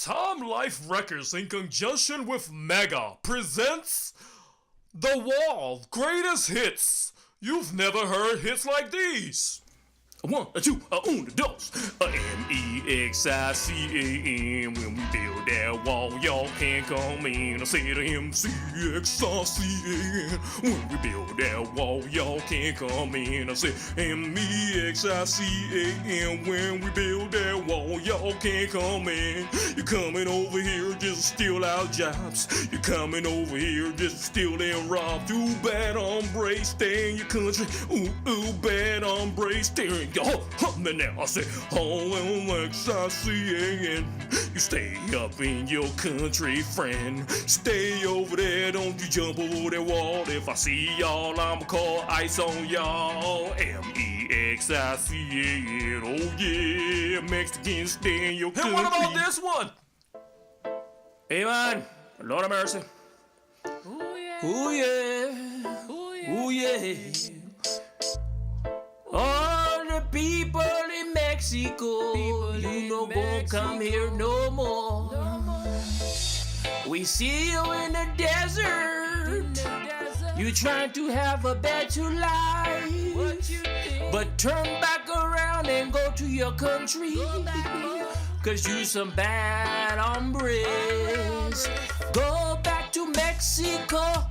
Time Life Records, in conjunction with Mega, presents The Wall Greatest Hits. You've never heard hits like these. One, a two, a un, dos. M-E-X-I-C-A-N. When we build that wall, y'all can't come in. I said M-C-X-I-C-A-N. When we build that wall, y'all can't come in. I said M-E-X-I-C-A-N. When we build that wall, y'all can't come in. You're coming over here just to steal our jobs. You're coming over here just to steal and rob. Too bad, hombre, stay in your country. Ooh, ooh, bad, hombre, stay in now I say, M-E-X-I-C-A-N. You stay up in your country, friend. Stay over there, don't you jump over that wall. If I see y'all, I'ma call ice on y'all. M-E-X-I-C-A-N. Oh yeah, Mexicans stay in your country. And what about this one? Amen. Lord of mercy. Ooh yeah. Ooh yeah. Ooh yeah. Ooh yeah. All the people in Mexico, you no gon' come here no more. We see you in the desert. You trying to have a better life, but turn back around and go to your country. Cause you some bad hombres. Go back to Mexico.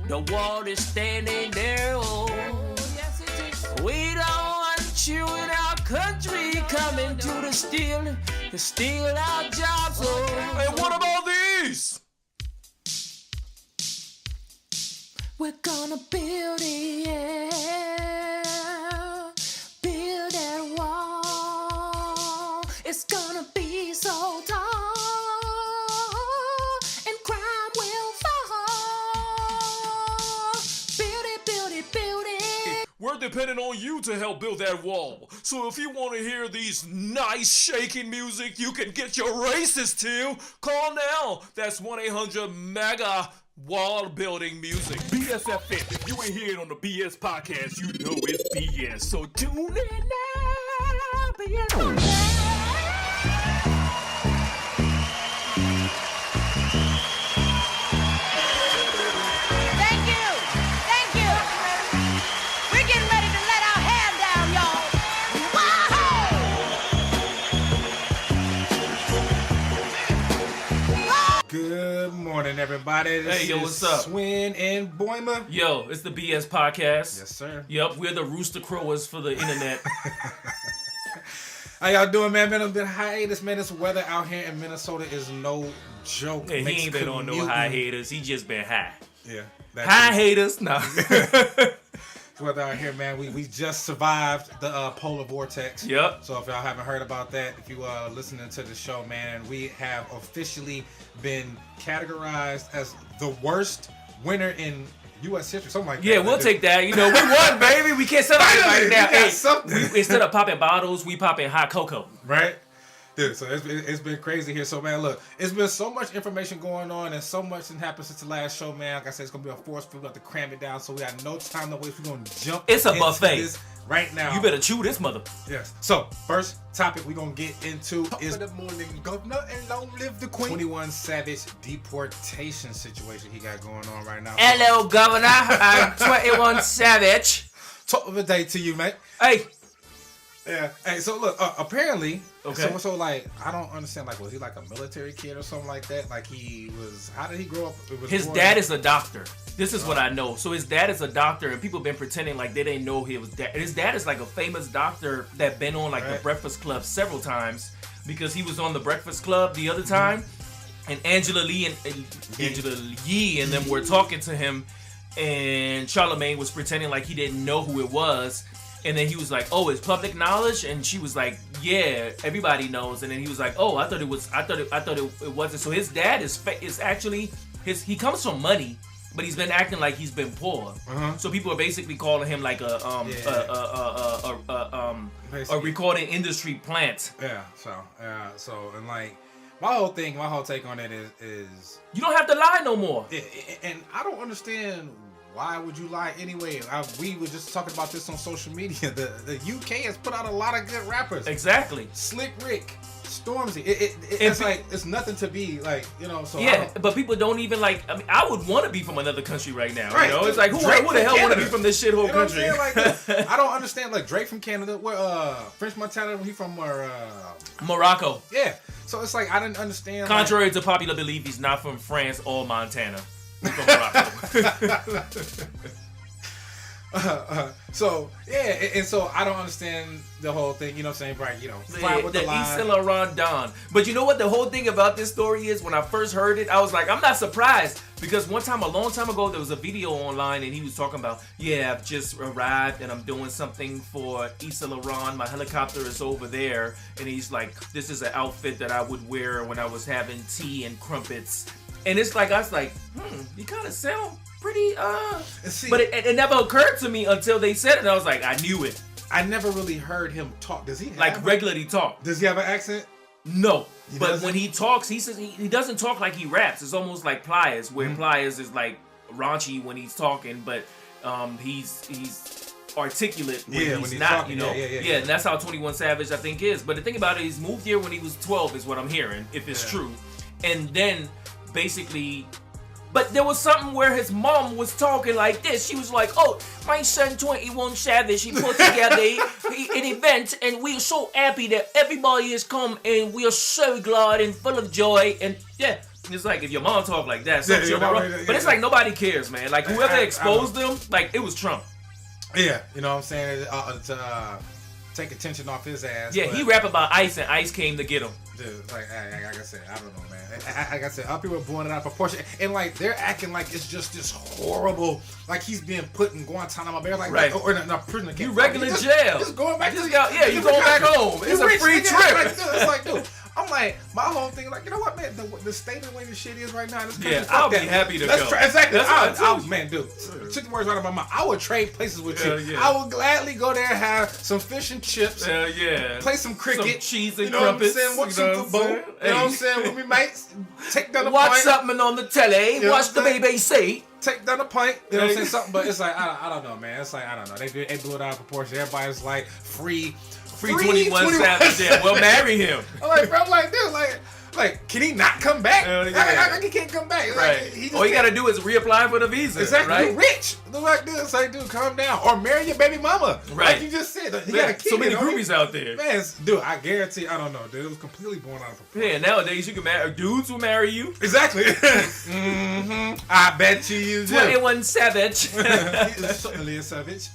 The wall is standing there. We don't want you in our country coming to steal our jobs. And what about these? We're gonna build it, yeah. Build that wall. It's gonna be so tall. We're depending on you to help build that wall. So if you want to hear these nice shaking music you can get your races to, call now. That's 1-800-MEGA wall building music. BSFM. If you ain't hear it on the BS podcast, you know it's BS. So tune in now. BS. Good morning, everybody. This hey, yo, what's up? Swin and Boyma. Yo, it's the BS podcast. Yes, sir. Yep, we're the rooster crowers for the internet. How y'all doing, man? Been a bit hiatus, man. This weather out here in Minnesota is no joke. Hey, he ain't been on no high haters. He just been high. Yeah. High haters? No. Weather out here, man. We just survived the polar vortex. Yep. So if y'all haven't heard about that, if you listening to the show, man, we have officially been categorized as the worst winter in U.S. history, something like that. Yeah, we'll take that. You know, we won, baby. We can't celebrate right now. Hey, something. Instead of popping bottles, we popping hot cocoa. Right? Dude, so it's been crazy here. So, man, look, it's been so much information going on and so much has happened since the last show, man. Like I said, it's going to be a force field. We have to cram it down, so we got no time to waste. We're going to jump It's a into buffet. This right now. You better chew this mother. Yes. So, first topic we're going to get into is the morning governor and long live the queen. 21 Savage deportation situation he got going on right now. Hello, Governor. I'm 21 Savage. Top of the day to you, mate. Hey. Yeah. Hey, so look, apparently, okay. So like, I don't understand, like, was he like a military kid or something like that? Like, how did he grow up? His dad is a doctor. This is what I know. So his dad is a doctor, and people been pretending like they didn't know he was dad. His dad is like a famous doctor that been on like the Breakfast Club several times because he was on the Breakfast Club the other time, and Angela Yee and them were talking to him, and Charlamagne was pretending like he didn't know who it was. And then he was like, "Oh, it's public knowledge," and she was like, "Yeah, everybody knows." And then he was like, "Oh, I thought it wasn't." So his dad is actually he comes from money, but he's been acting like he's been poor. So people are basically calling him like a recording industry plant. Yeah. So and like my whole take on it is you don't have to lie no more. And I don't understand. Why would you lie anyway? We were just talking about this on social media. The UK has put out a lot of good rappers. Exactly. Slick Rick, Stormzy. It's like it's nothing to be like, you know. So yeah, but people don't even like. I mean, I would want to be from another country right now. Right. You know, it's like who the hell want to be from this shithole country? You know what I'm saying? Like, I don't understand. Like Drake from Canada, where French Montana, he from where? Morocco. Yeah. So it's like I didn't understand. Contrary to popular belief, he's not from France or Montana. He's from Morocco. So yeah, and so I don't understand the whole thing. You know what I'm saying? Right? You know, fight with the lie. Saint Laurent Don. But you know what the whole thing about this story is? When I first heard it, I was like, I'm not surprised, because one time, a long time ago, there was a video online and he was talking about, yeah, I've just arrived and I'm doing something for Saint Laurent. My helicopter is over there, and he's like, this is an outfit that I would wear when I was having tea and crumpets. And it's like, I was like, you kind of sound pretty, but it never occurred to me until they said it, and I was like, I knew it. I never really heard him talk. Does he like regularly talk? Does he have an accent? No, but when he talks, he says he doesn't talk like he raps. It's almost like Pliers, where Pliers is like raunchy when he's talking, but he's articulate when he's not, talking, you know. Yeah, and that's how 21 Savage I think is. But the thing about it, he's moved here when he was 12 is what I'm hearing, if it's true. And then basically, but there was something where his mom was talking like this. She was like, oh, my son 21 Savage, he put together an event, and we are so happy that everybody has come, and we are so glad and full of joy. And yeah, it's like, if your mom talk like that, but it's like nobody cares, man. Like whoever exposed them, like it was Trump. Yeah, you know what I'm saying? To take attention off his ass. Yeah, he rap about ice, and ice came to get him. Dude, like I said, I don't know, man. Like I said, other people are blowing it out of proportion, and like they're acting like it's just this horrible, like he's being put in Guantanamo Bay, like right, or no prison. You regular jail. Just going back. You going back home. It's a free trip. Like, dude, it's like, dude. I'm like, my whole thing, like, you know what, man? The state of the way this shit is right now, this country, I'll be happy to go. Exactly. Man, dude, took the words right out of my mouth. I would trade places with you. Yeah. I would gladly go there and have some fish and chips. Yeah. Play some cricket. Some cheese and crumpets. You know what I'm saying? Watch some football. You know what I'm saying? With me mates. Take down the watch pint. something on the telly. You know watch the BBC. Take down the pint. You know what I'm saying? Something, but it's like, I don't know, man. It's like, I don't know. They blew it out of proportion. Everybody's like, free 21 Savage. Yeah, well, marry him. I'm like, bro, I'm like, dude, like, can he not come back? He can't come back. Right. Like, all you gotta do is reapply for the visa. Exactly. Right? You're rich. They're like, dude, it's like, dude, calm down. Or marry your baby mama. Right. Like you just said. You got a kid. So many groupies out there. Man, dude, I guarantee, I don't know, dude. It was completely born out of proportion. Yeah, nowadays you can marry, dudes will marry you. Exactly. I bet you do. 21 Savage. Certainly a savage.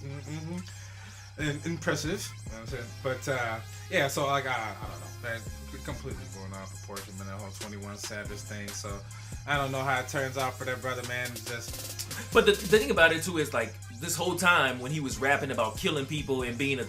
Impressive. You know what I'm saying? But, yeah, so like, I don't know, man. Completely blown out of proportion, man, that whole 21 Savage thing. So I don't know how it turns out for that brother, man. But the thing about it too is like this whole time when he was rapping about killing people and being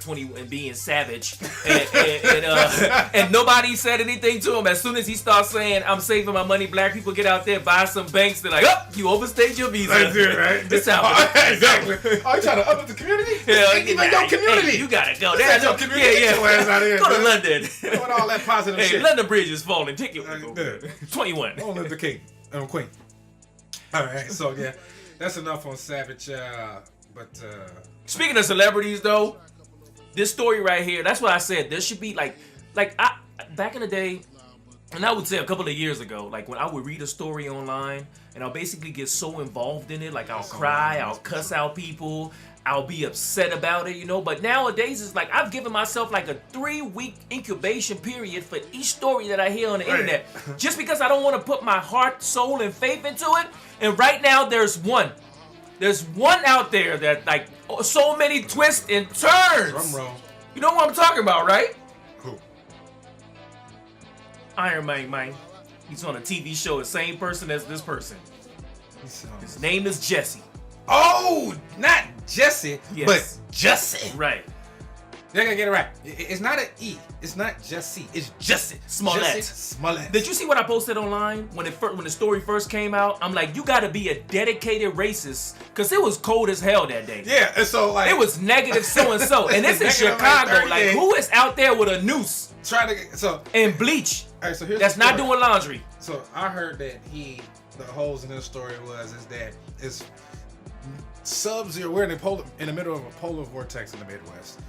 being savage, and nobody said anything to him. As soon as he starts saying, "I'm saving my money," black people get out there, buy some banks. They're like, "Oh, you overstayed your visa." That's it, right? This happened. Exactly. Are you trying to up the community? Yeah, even your community. Hey, you gotta go. That's your community. Yeah. Go to London. With all that positive shit. Hey, London Bridge is falling. Take it. 21. Don't live the king and queen. All right, so yeah, that's enough on Savage. But speaking of celebrities, though, this story right here, that's what I said. There should be like I back in the day, and I would say a couple of years ago, like when I would read a story online, and I'll basically get so involved in it, like I'll cry, I'll cuss out people, I'll be upset about it, you know. But nowadays, it's like I've given myself like a 3-week incubation period for each story that I hear on the internet, just because I don't want to put my heart, soul, and faith into it. And right now, there's one out there that like so many twists and turns. Drum roll. You know what I'm talking about, right? Who? Iron Man. He's on a TV show, the same person as this person. His name is Jesse. Oh, not Jesse, yes, but Jesse. Right. They're gonna get it right. It's not an E. It's not Jesse. It's Jesse Smollett. Smollett. Did you see what I posted online when the story first came out? I'm like, you gotta be a dedicated racist, cause it was cold as hell that day. Yeah, and so like it was negative so and so, and this is Chicago. Like, who is out there with a noose trying to get and bleach? All right, so here's that's not doing laundry. So I heard that the holes in his story is that it's Sub-Zero. We're in the middle of a polar vortex in the Midwest.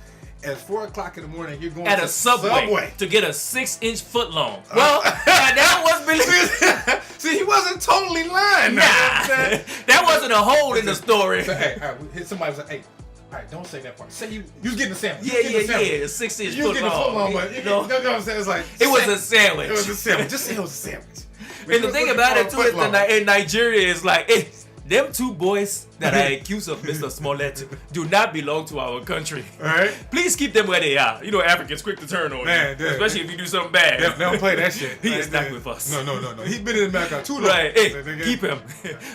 at 4 o'clock in the morning, you're going at to a subway to get a 6-inch foot long. Well, that was believable. See, he wasn't totally lying. Nah, that wasn't a hole in the story. So, hey, all right, somebody was like, hey, all right, don't say that part. Say you was getting a sandwich. Yeah, a 6-inch foot long. But you know what I'm saying? It's like it was a sandwich. It was a sandwich. Just say it was a sandwich. And the thing about it too is in Nigeria is like, hey, them two boys that are accused of Mr. Smollett do not belong to our country. All right. Please keep them where they are. You know, Africans quick to turn on you, especially if you do something bad. They don't play that shit. He is not with us. No. He's been in America too long. Right. Hey, keep him.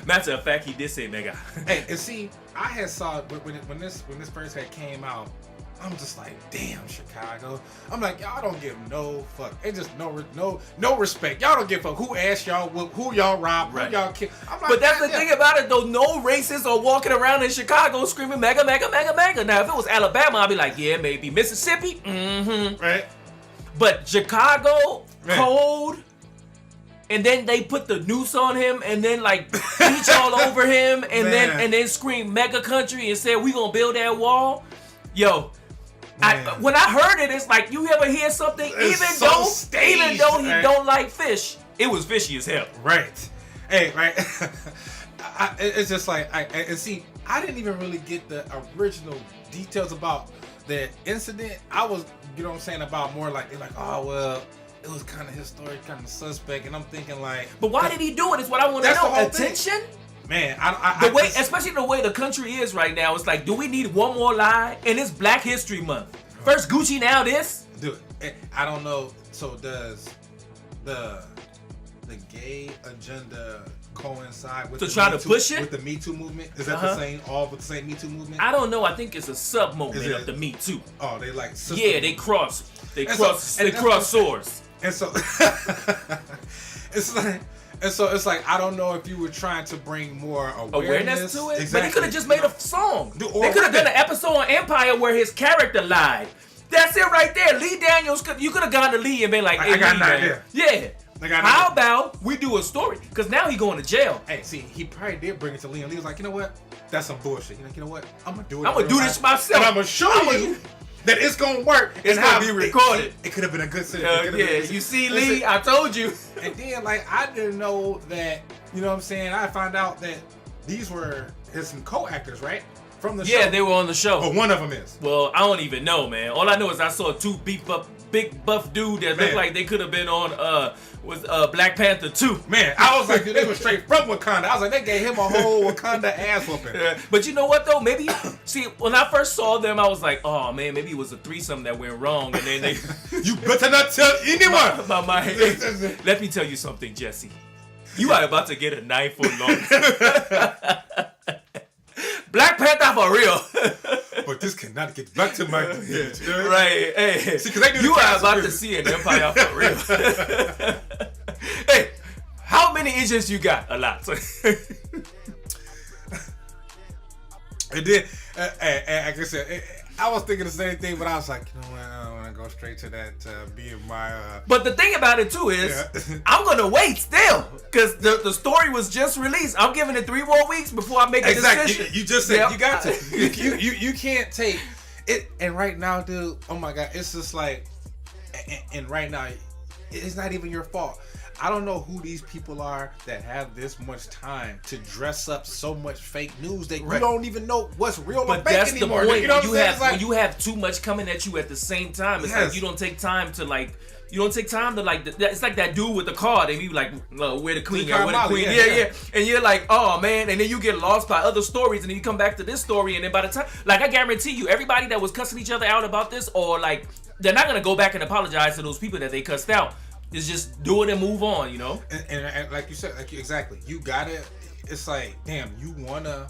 Matter of fact, he did say nigga. Hey, and see, I had saw when this first had came out. I'm just like, damn, Chicago. I'm like, y'all don't give no fuck. It's just no respect. Y'all don't give a fuck who asked y'all who y'all robbed, who y'all killed. I'm like, but that's the thing about it though. No racists are walking around in Chicago screaming mega, mega, mega, mega. Now, if it was Alabama, I'd be like, yeah, maybe. Mississippi, right. But Chicago, cold. And then they put the noose on him, and then like beach all over him, and then scream mega country and said we gonna build that wall. Yo. When I heard it, it's like you ever hear something, even though he don't like fish, it was fishy as hell. Right. Hey, right. It's just like and see, I didn't even really get the original details about the incident. I was, you know what I'm saying, about more like they're like, oh well, it was kind of his story, kind of suspect, and I'm thinking like, but why did he do it? Is what I want to know. Attention. Man, especially the way the country is right now, it's like, do we need one more lie? And it's Black History Month. First Gucci, now this. Dude, I don't know. So does the gay agenda coincide with to try to push it with the Me Too movement? Is that the same Me Too movement? I don't know. I think it's a sub movement of the Me Too. Oh, they like they cross swords. And so it's like I don't know if you were trying to bring more awareness to it, exactly. But he could have just made a song. They could have done an episode on Empire where his character lied. That's it right there. Lee Daniels, you could have gone to Lee and been like, hey, I got an idea. Yeah. How about we do a story? Because now he going to jail. Hey, see, he probably did bring it to Lee, and Lee was like, you know what? That's some bullshit. You know what? I'm gonna do it. I'm gonna do this myself, and I'm gonna show you that it's gonna work. It's gonna be recorded. It could have been a good scene. You see, Lee, I told you. And then, like, I didn't know that. You know what I'm saying? I found out that these were some co-actors, right? From the show. Yeah, they were on the show. But one of them is. Well, I don't even know, man. All I know is I saw two big buff dude that looked like they could have been on Black Panther 2. Man, I was like, dude, they were straight from Wakanda. I was like, they gave him a whole Wakanda ass whooping. But you know what though? Maybe see, when I first saw them, I was like, oh man, maybe it was a threesome that went wrong, and then they. You better not tell anyone. Let me tell you something, Jesse. You are about to get a 9 foot long. Black Panther for real. But this cannot get back to my head. Right. Hey. See, you are about to see an empire for real. Hey, how many inches you got? A lot. It did. Like I said, I was thinking the same thing, but I was like, you know what? I don't want to go straight to that being my. But the thing about it too is, I'm gonna wait still because the story was just released. I'm giving it 3 more weeks before I make a decision. You just said you got to. You can't take it. And right now, dude, oh my God, it's just like, and right now, it's not even your fault. I don't know who these people are that have this much time to dress up so much fake news that you don't even know what's real or fake that's anymore. The point. You know when you have too much coming at you at the same time, it's like you don't take time to like. You don't take time to like. It's like that dude with the card, and you like, where the queen? Where the queen? Yeah. And you're like, oh man, and then you get lost by other stories, and then you come back to this story, and then by the time, like, I guarantee you, everybody that was cussing each other out about this, or like, they're not gonna go back and apologize to those people that they cussed out. It's just do it and move on, you know. And like you said, exactly, you gotta. It's like, damn, you wanna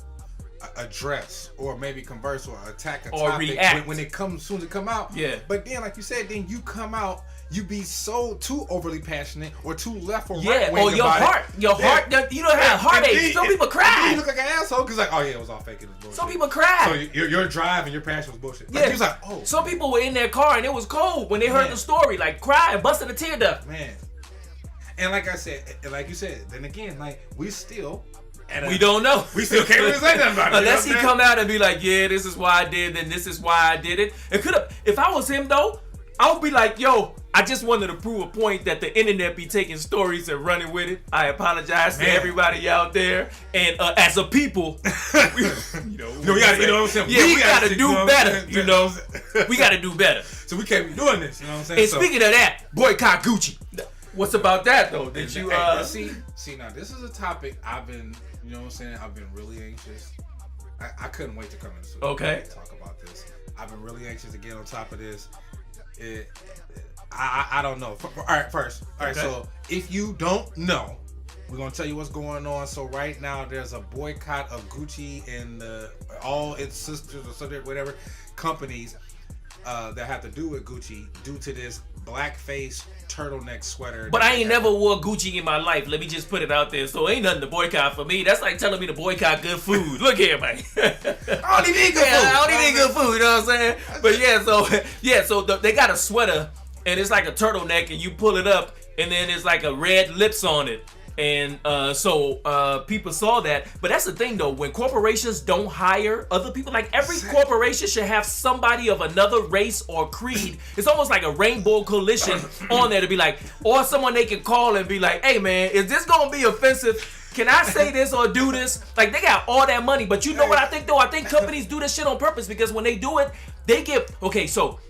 address or maybe converse or attack a or topic react when it comes soon to come out. Yeah. But then, like you said, then you come out. You be so too overly passionate or too left or right. Yeah, or your heart. You don't have heartache. Some people cry. You look like an asshole because like, oh yeah, it was all fake. It was bullshit. Some people cry. So your drive and your passion was bullshit. Yeah. He was like, oh. Some people were in their car and it was cold when they heard the story, like crying, busting a tear duct. Man. And like I said, like you said, then again, like we still And, we don't know. We still can't really say nothing about it. Unless he come out and be like, yeah, this is why I did, then this is why I did it. It could have. If I was him though, I would be like, yo, I just wanted to prove a point that the internet be taking stories and running with it. I apologize to everybody out there, and as a people, we gotta do better. You know, we gotta do better. So we can't be doing this. You know what I'm saying? And speaking of that, boycott Gucci. What's about that though? Did you see? Now this is a topic I've been. You know what I'm saying? I've been really anxious. I couldn't wait to come in the studio and talk about this. I've been really anxious to get on top of this. I don't know. All right, first. All right, so if you don't know, we're going to tell you what's going on. So right now, there's a boycott of Gucci and all its sisters or something, whatever, companies that have to do with Gucci due to this blackface turtleneck sweater. But I ain't never wore Gucci in my life. Let me just put it out there. So ain't nothing to boycott for me. That's like telling me to boycott good food. Look here, man. I don't even eat good food. I don't even eat good food. You know what I'm saying? But so they got a sweater and it's like a turtleneck and you pull it up and then there's like a red lips on it. And so people saw that. But that's the thing though, when corporations don't hire other people, like every corporation should have somebody of another race or creed. It's almost like a rainbow coalition on there to be like, or someone they can call and be like, hey man, is this gonna be offensive? Can I say this or do this? Like they got all that money, but you know what I think though? I think companies do this shit on purpose because when they do it, they get, okay, so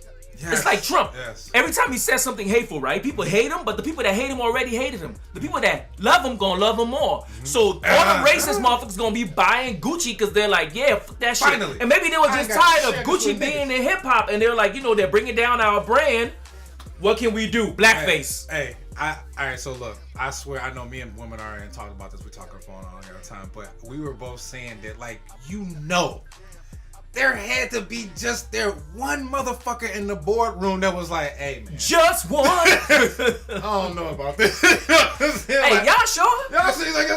it's like Trump. Yes. Every time he says something hateful, right? People hate him, but the people that hate him already hated him. The people that love him gonna love him more. So all the racist motherfuckers gonna be buying Gucci because they're like, yeah, fuck that shit. Finally. And maybe they were just tired of Gucci being in hip hop, and they're like, you know, they're bringing down our brand. What can we do? Blackface. Hey, all right. So look, I swear, I know me and women are and talking about this. We talk on the phone all the time, but we were both saying that, like, you know. There had to be just one motherfucker in the boardroom that was like, hey, man. Just one. I don't know about this. Hey, like, y'all sure? Y'all see, like,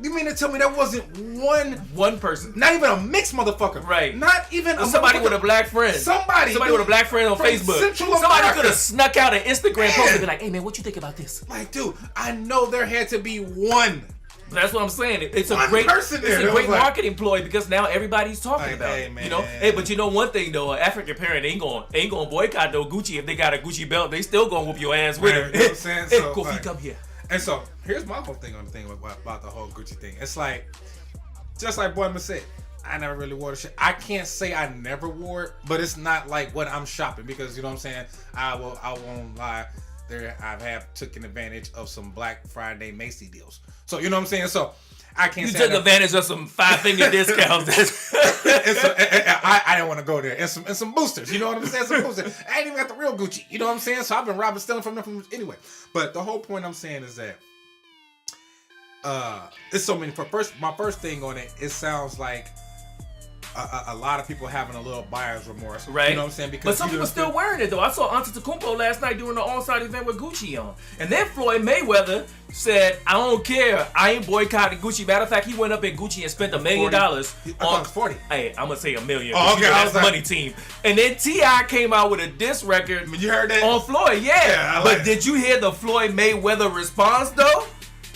you mean to tell me there wasn't one person? Not even a mixed motherfucker. Right. Not even somebody with a black friend. Somebody with a black friend on Facebook. Somebody could have snuck out an Instagram post and be like, hey, man, what you think about this? Like, dude, I know there had to be one. That's what I'm saying. It's a One great person there. It's a great marketing ploy because now everybody's talking about it. Man. You know, hey, but you know one thing though, an African parent ain't gonna boycott no Gucci if they got a Gucci belt. They still gonna whoop your ass with it. You know what I'm saying? Hey, So, Kofi, come here. And so here's my whole thing on the thing about the whole Gucci thing. It's like, just like Boyman said, I never really wore the shit. I can't say I never wore it, but it's not like when I'm shopping because you know what I'm saying. I won't lie. I have taken advantage of some Black Friday Macy deals. So you know what I'm saying. So. I can't say took advantage of some 5-finger discounts. I didn't want to go there. And some boosters. You know what I'm saying? Some boosters. I ain't even got the real Gucci. You know what I'm saying? So I've been stealing from them anyway. But the whole point I'm saying is that it's so many. My first thing on it sounds like a lot of people having a little buyer's remorse. Right. You know what I'm saying? Because but some people still wearing it though. I saw Antetokounmpo last night during the Allstar event with Gucci on. And then Floyd Mayweather said, I don't care. I ain't boycotting Gucci. Matter of fact, he went up in Gucci and spent $1 million on 40. Hey, I'm gonna say $1 million. Oh, okay. That's money team. And then T.I. came out with a diss record. You heard that? On Floyd, yeah. But did you hear the Floyd Mayweather response though?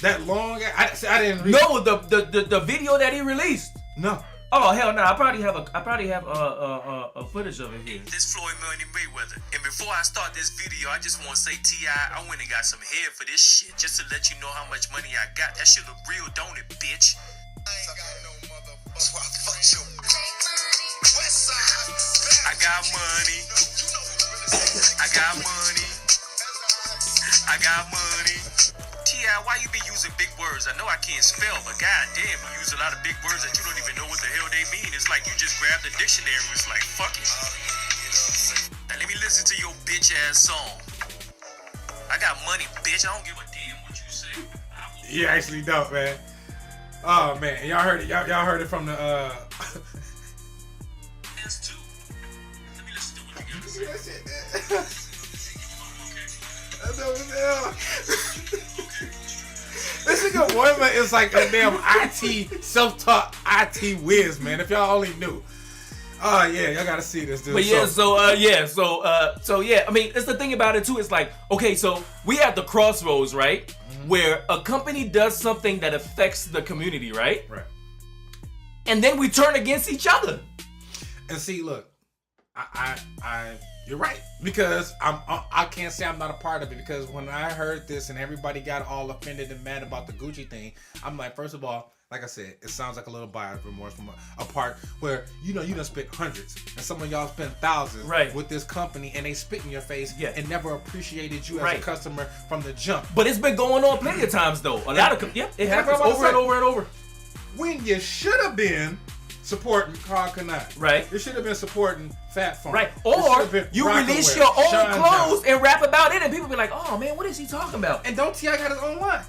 That long? I didn't read. No, the video that he released. No. Oh hell no! I probably have a footage of it here. This Floyd Mayweather. And before I start this video, I just want to say, T.I., I went and got some head for this shit just to let you know how much money I got. That shit look real, don't it, bitch? I ain't got no motherfucker. So I fuck you. I got money. I got money. I got money. T.I., why you be using big words? I know I can't spell, but goddamn, you use a lot of big words that you don't even know what the hell they mean. It's like you just grabbed the dictionary and it's like, fuck it. Now let me listen to your bitch ass song. I got money, bitch. I don't give a damn what you say. You actually don't, man. Oh man, y'all heard it. Y'all heard it from the. That's two. Let me listen to what you got to say. This nigga Boyman is like a damn IT self-taught IT whiz, man. If y'all only knew. Oh yeah, y'all gotta see this, dude. But yeah, so yeah. I mean, it's the thing about it too. It's like, okay, so we have the crossroads, right? Mm-hmm. Where a company does something that affects the community, right? Right. And then we turn against each other. And see, look, you're right, because I can't say I'm not a part of it, because when I heard this and everybody got all offended and mad about the Gucci thing, I'm like, first of all, like I said, it sounds like a little buyer's remorse from a part where you done spent hundreds and some of y'all spent thousands with this company, and they spit in your face and never appreciated you as a customer from the jump. But it's been going on plenty of times though. A lot of it happens over and over and over. When you should have been supporting Carl Kanai. Right. You should have been supporting Fat Farm. Right. Or you release your own clothes and rap about it, and people be like, oh man, what is he talking about? And don't T.I. got his own line.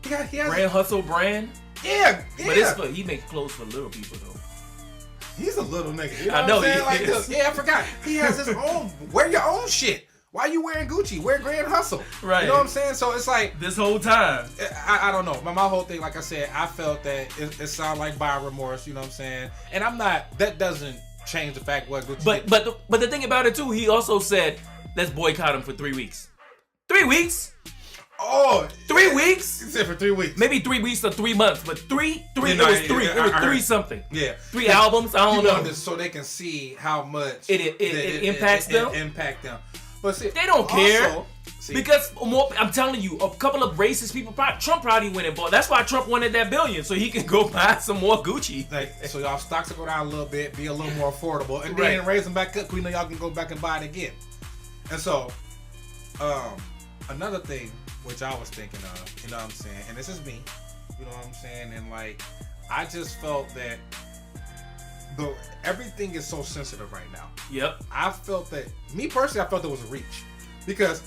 He has Brand Hustle brand. Yeah. But he makes clothes for little people though. He's a little nigga. You know I know what I'm saying? he is. I forgot. He has his own. Wear your own shit. Why you wearing Gucci? Wear Grand Hustle. Right. You know what I'm saying? So it's like this whole time. I don't know. My whole thing, like I said, I felt that it sounded like buyer remorse. You know what I'm saying? And I'm not. That doesn't change the fact what Gucci did. But the thing about it too, he also said, let's boycott him for 3 weeks. 3 weeks. Oh, 3 weeks? He said for 3 weeks. Maybe 3 weeks or 3 months, but three. It was three something. Yeah. 3 albums. I don't know. This so they can see how much it impacts them. Impact them. But see, they don't care. Because I'm telling you, a couple of racist people, Trump probably went and bought. That's why Trump wanted that billion, so he can go buy some more Gucci. So y'all stocks will go down a little bit, be a little more affordable, and then raise them back up. We know y'all can go back and buy it again. And so, another thing which I was thinking of, you know what I'm saying, and this is me, you know what I'm saying, and like, I just felt that everything is so sensitive right now. Yep. I felt that, me personally, I felt there was a reach. Because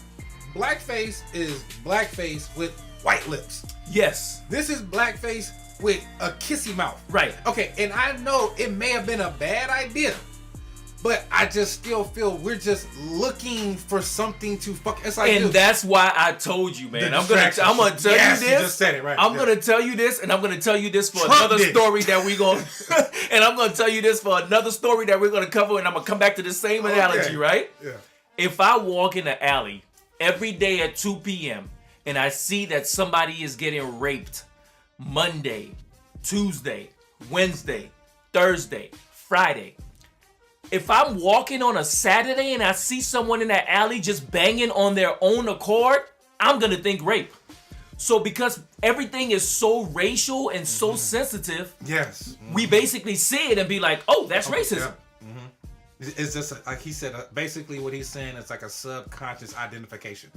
blackface is blackface with white lips. Yes. This is blackface with a kissy mouth. Right. Okay, and I know it may have been a bad idea, but I just still feel we're just looking for something to fuck. It's like, and dude, that's why I told you, man. I'm gonna tell you this. You just said it right. I'm gonna tell you this, and I'm gonna tell you this for another story that we gonna. And I'm gonna tell you this for another story that we're gonna cover, and I'm gonna come back to the same analogy, right? Yeah. If I walk in the alley every day at 2 p.m. and I see that somebody is getting raped Monday, Tuesday, Wednesday, Thursday, Friday. If I'm walking on a Saturday and I see someone in that alley just banging on their own accord, I'm going to think rape. So because everything is so racial and so sensitive, we basically see it and be like, oh, that's racism. Yeah. It's just like he said, basically what he's saying is like a subconscious identification.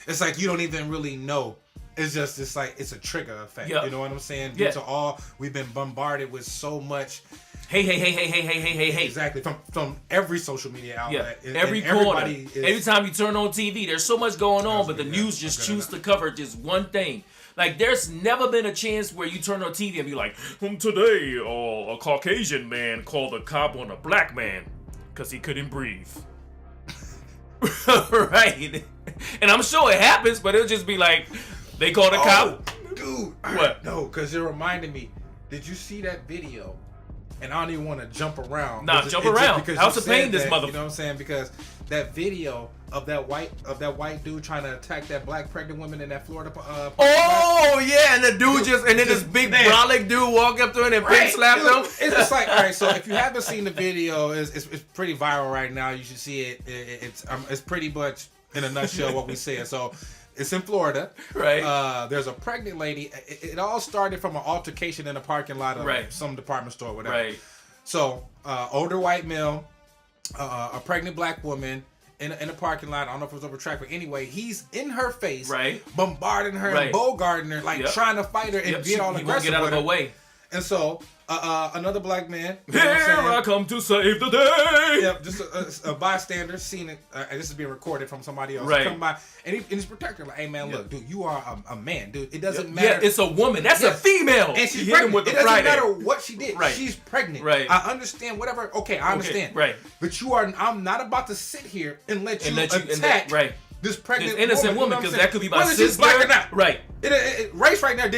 It's like you don't even really know. It's like it's a trigger effect. Yep. You know what I'm saying? Due to all, we've been bombarded with so much. Hey. Exactly. From every social media outlet. Yeah. Every corner. Every time you turn on TV, there's so much going on, but the news just choose to cover just one thing. Like, there's never been a chance where you turn on TV and be like, today, a Caucasian man called a cop on a black man because he couldn't breathe. Right. And I'm sure it happens, but it'll just be like, they called a cop. Dude. What? No, because it reminded me. Did you see that video? And I don't even want to jump around. Nah, jump around. House of Pain, this motherfucker. You know what I'm saying? Because that video of that white dude trying to attack that black pregnant woman in that Florida. And the dude and then this big brolic dude walk up to him and pig slap him. It's just like, all right. So if you haven't seen the video, it's pretty viral right now. You should see it. It's pretty much in a nutshell what we said. So. It's in Florida. Right. There's a pregnant lady. It all started from an altercation in a parking lot of some department store or whatever. Right. So, older white male, a pregnant black woman in a parking lot. I don't know if it was over track, but anyway, he's in her face, bombarding her and bogarting her, like trying to fight her and get all aggressive. Get out of her way. And so, another black man. Here I come to save the day. Yep, just a bystander seen it. This is being recorded from somebody else. Right. Come by, and he's protecting. Like, hey man, look, dude, you are a man, dude. It doesn't matter. Yeah, it's a woman. That's a female. And she's pregnant. It doesn't matter what she did. Right. She's pregnant. Right. I understand. Whatever. Okay, I understand. Right. But I'm not about to sit here and let you attack. This pregnant innocent woman, because that could be my sister. Whether she's black or not. Right. Race right now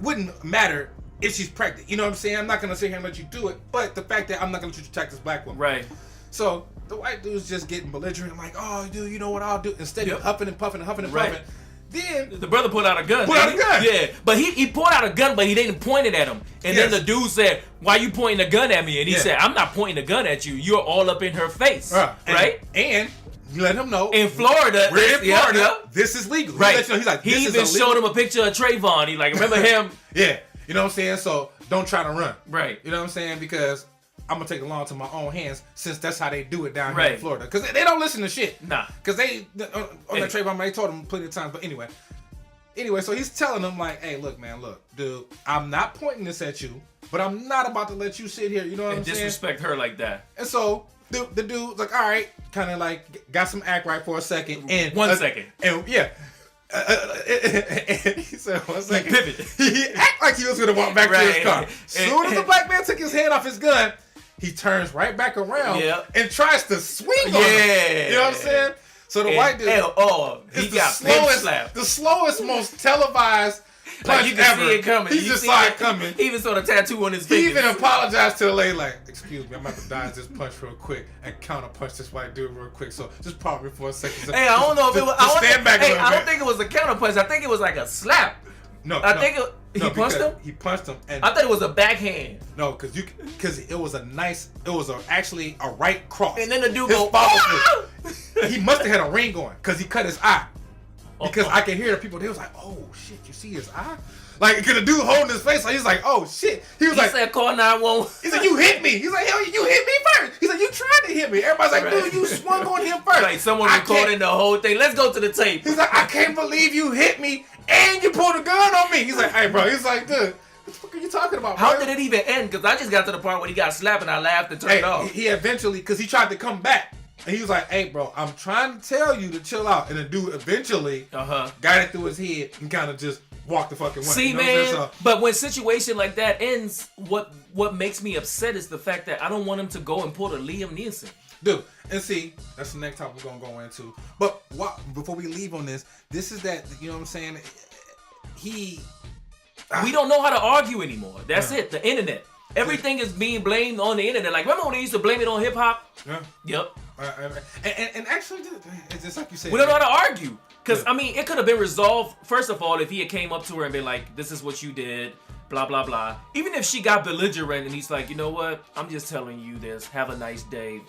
wouldn't matter if she's pregnant. You know what I'm saying? I'm not gonna sit here and let you do it, but the fact that I'm not gonna let you attack this black woman. Right. So the white dude's just getting belligerent, like, oh, dude, you know what I'll do? Instead of huffing and puffing and huffing and puffing, then the brother pulled out a gun. Yeah, but he pulled out a gun, but he didn't point it at him. And then the dude said, "Why you pointing a gun at me?" And he said, "I'm not pointing a gun at you. You're all up in her face, right?" And you let him know in Florida, we're in Florida. This is legal, right? He's like, he even showed him a picture of Trayvon. He like, remember him? Yeah, you know what I'm saying. So don't try to run, right? You know what I'm saying, because I'm gonna take the law into my own hands, since that's how they do it down here in Florida. Because they don't listen to shit. Nah. Because they on that Trayvon, they told him plenty of times. But anyway, so he's telling them like, hey, look, man, dude, I'm not pointing this at you, but I'm not about to let you sit here. You know what I'm saying? Disrespect her like that. And so the dude's like, all right, kind of like got some act right for a second. And 1 second. And yeah. And he said 1 second. He pivoted. He act like he was gonna walk back to his car. Soon as the black man took his hand off his gun, he turns right back around and tries to swing on him. You know what I'm saying? So the white dude, he got the slowest, most televised punch you can ever. See it coming. He just saw it coming. He even saw the tattoo on his finger. He even apologized to the lady, like, "Excuse me, I'm about to dodge this punch real quick and counter punch this white dude real quick. So just pause me for a second." So hey, I don't know if it was. I don't think it was a counter punch. I think it was like a slap. No, he punched him. He punched him, and I thought it was a backhand. No, because it was actually a right cross. And then the dude he must have had a ring going because he cut his eye. Because I can hear the people. They was like, "Oh shit, you see his eye?" Like, cause the dude holding his face, like he's like, "Oh shit." He said, "Call 911." He's like, "You hit me." He's like, "Hell, you hit me first." He's like, "You tried to hit me." Everybody's like, "Dude, you swung on him first." Like someone recording the whole thing. Let's go to the tape. He's like, "I can't believe you hit me and you pulled a gun on me." He's like, "Hey, bro." He's like, "Dude, what the fuck are you talking about, bro?" How did it even end? Because I just got to the part where he got slapped and I laughed and turned it off. He eventually, because he tried to come back. And he was like, "Hey, bro, I'm trying to tell you to chill out." And the dude eventually got it through his head and kind of just walked the fucking way. See, you know man, but when situation like that ends, what makes me upset is the fact that I don't want him to go and pull the Liam Neeson. Dude, and see, that's the next topic we're going to go into. But before we leave on this is that, you know what I'm saying? We don't know how to argue anymore. That's it. The internet. Everything is being blamed on the internet. Like, remember when they used to blame it on hip hop? Yeah. Yep. And actually, it's just like you said. We don't know how to argue. Because, I mean, it could have been resolved, first of all, if he had came up to her and been like, "This is what you did, blah, blah, blah." Even if she got belligerent and he's like, "You know what? I'm just telling you this. Have a nice day."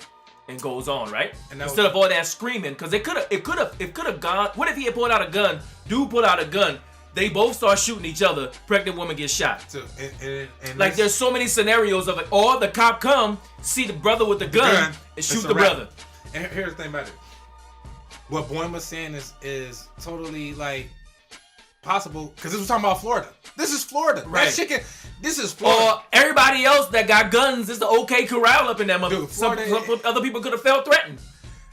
And goes on, right? Instead of all that screaming. Because it could have gone. What if he had pulled out a gun? Dude pulled out a gun. They both start shooting each other. Pregnant woman gets shot. So, and like, there's so many scenarios of it. Or the cop come, see the brother with the gun and shoot the brother. And here's the thing about it. What Boyne was saying is totally like possible, because this was talking about Florida. This is Florida, right? This is Florida. Or everybody else that got guns is the OK Corral up in that mother. Some other people could have felt threatened.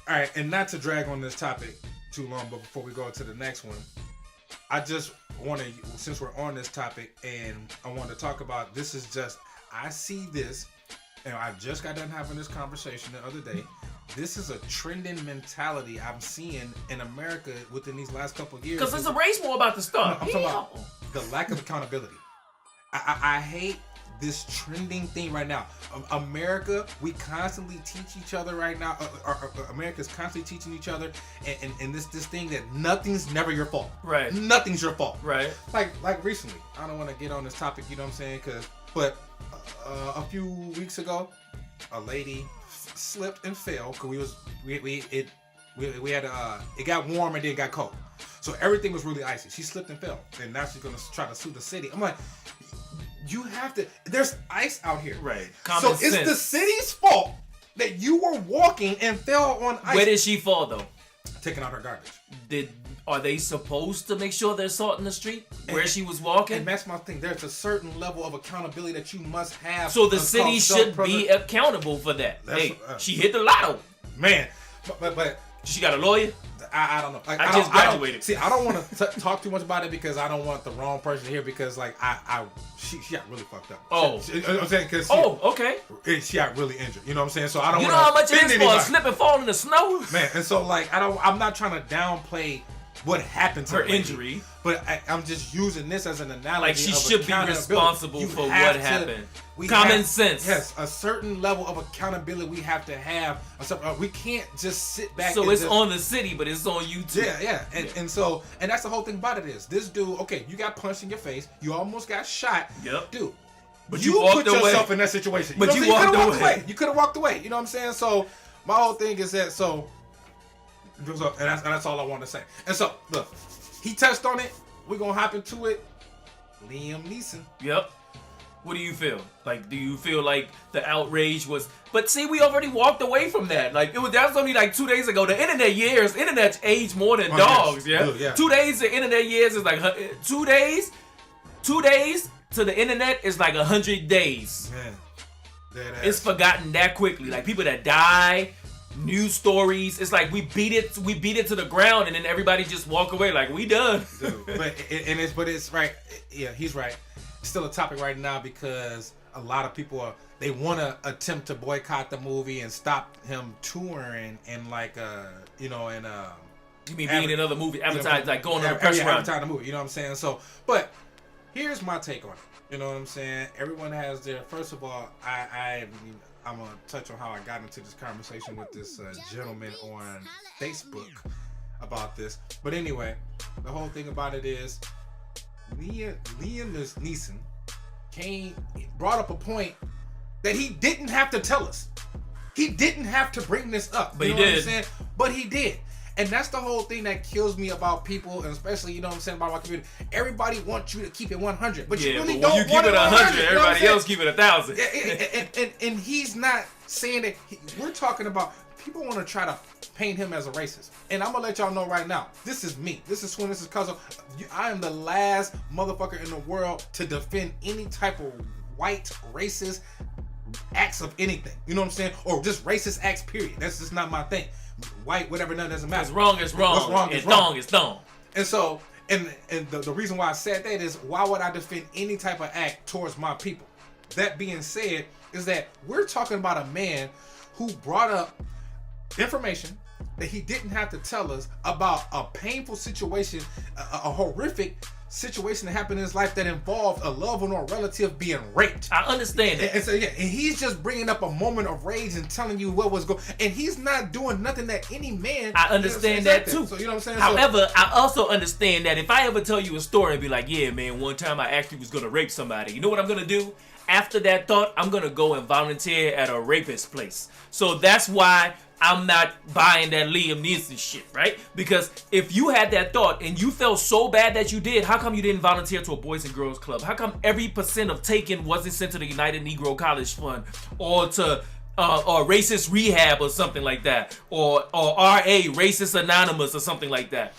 All right, and not to drag on this topic too long, but before we go to the next one, I just want to, since we're on this topic, and I want to talk about, this is just, I see this, and I just got done having this conversation the other day. This is a trending mentality I'm seeing in America within these last couple of years. Because there's a race war about to start. I'm talking about the lack of accountability. I hate this trending thing right now. America, we constantly teach each other right now. America's constantly teaching each other, and this thing that nothing's never your fault. Right. Nothing's your fault. Right. Like recently, I don't want to get on this topic. You know what I'm saying? But a few weeks ago, a lady slipped and fell because we had it got warm and then it got cold, so everything was really icy. She slipped and fell, and now she's gonna try to sue the city. I'm like, you have to. There's ice out here, right? So it's the city's fault that you were walking and fell on ice. Where did she fall though? Taking out her garbage. Are they supposed to make sure there's salt in the street where she was walking? And that's my thing. There's a certain level of accountability that you must have. So the city should be accountable for that. She hit the lotto. Man, but she got a lawyer? I don't know. Like, I just graduated. I don't want to talk too much about it because I don't want the wrong person to hear, because like she got really fucked up. Oh. I'm saying, because okay. She got really injured. You know what I'm saying? So I don't. You know how much it is for a slip and fall in the snow, man. And so like I'm not trying to downplay what happened to her the lady. injury. But I'm just using this as an analogy. Like she of should be accountability. responsible You for what have to- happened. we Common have- sense. Yes, a certain level of accountability we have to have. We can't just sit back. So and it's just, on the city, but it's on you too. Yeah. And so that's the whole thing about it is this dude. Okay, you got punched in your face. You almost got shot. Yep. Dude. But you you walked put away. yourself in that situation. But you know what I'm saying? walked could've away. You could have walked away. You know what I'm saying? So my whole thing is that and that's all I want to say. And so look, he touched on it. We're gonna hop into it. Liam Neeson. Yep. What do you feel? Like, do you feel like the outrage was? But see, we already walked away from that. Like, that was only like 2 days ago. The internet's aged more than dogs. Yes. Yeah? 2 days the internet years is like 2 days. 2 days to the internet is like 100 days. Man, It's forgotten that quickly. Like people that die, news stories. It's like we beat it to the ground, and then everybody just walk away like we done. Dude, but it's right. Yeah, he's right. It's still a topic right now because a lot of people they want to attempt to boycott the movie and stop him touring and You mean being in other movies, advertise, like going on the press run. Advertising the movie. You know what I'm saying? So, but here's my take on it. You know what I'm saying? Everyone has their. First of all, I'm gonna touch on how I got into this conversation with this gentleman on Facebook about this. But anyway, the whole thing about it is Liam Neeson brought up a point that he didn't have to tell us. He didn't have to bring this up. But you know he what I'm did. saying? But he did. And that's the whole thing that kills me about people, and especially, you know what I'm saying, about my community. Everybody wants you to keep it 100, but you really but don't when you want keep it 100, you know what I'm everybody saying? else keep it 1,000. And he's not saying that. We're talking about people want to try to paint him as a racist. And I'm going to let y'all know right now, this is me. This is Swin. This is Cuzzo. I am the last motherfucker in the world to defend any type of white racist acts of anything. You know what I'm saying? Or just racist acts, period. That's just not my thing. White, whatever, none doesn't matter. It's wrong is wrong. What's wrong It's is wrong. wrong is wrong. And so, and the reason why I said that is, why would I defend any type of act towards my people? That being said, is that we're talking about a man who brought up information that he didn't have to tell us about a painful situation, a horrific situation that happened in his life that involved a loved one or a relative being raped. I understand that. And so, yeah, and he's just bringing up a moment of rage and telling you what was going, and he's not doing nothing that any man. I understand that too. So you know what I'm saying. However, I also understand that if I ever tell you a story and be like, yeah, man, one time I actually was gonna rape somebody. You know what I'm gonna do? After that thought, I'm gonna go and volunteer at a rapist place. So that's why I'm not buying that Liam Neeson shit, right? Because if you had that thought and you felt so bad that you did, how come you didn't volunteer to a Boys and Girls Club? How come every percent of taken wasn't sent to the United Negro College Fund or to or Racist Rehab or something like that, or RA Racist Anonymous or something like that?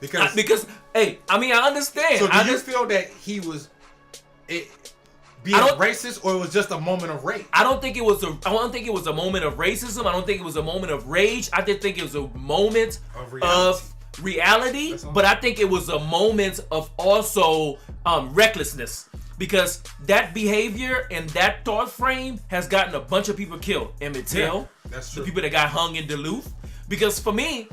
Because hey, I mean, I understand. So do you feel that he was being racist, or it was just a moment of rage? I don't think it was a moment of racism. I don't think it was a moment of rage. I did think it was a moment of reality, but I think it was a moment of also recklessness, because that behavior and that thought frame has gotten a bunch of people killed. Emmett Till, that's true. The people that got hung in Duluth. Because for me,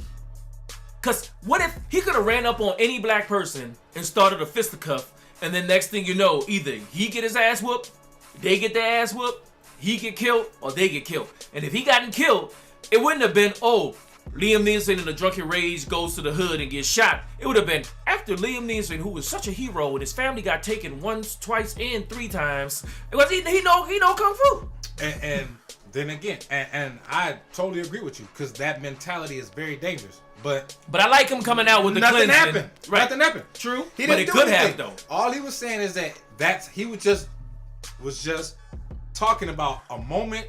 because what if he could have ran up on any black person and started a fisticuff, and then next thing you know, either he get his ass whooped, they get their ass whooped, he get killed, or they get killed. And if he gotten killed, it wouldn't have been, oh, Liam Neeson in a drunken rage goes to the hood and gets shot. It would have been after Liam Neeson, who was such a hero, and his family got taken once, twice, and 3 times. Because he know kung fu. And then again, and I totally agree with you, because that mentality is very dangerous. But I like him coming out with the nothing cleansing. happened. Right. Nothing happened. True. He But didn't it do could anything. have though. All he was saying is that he was just talking about a moment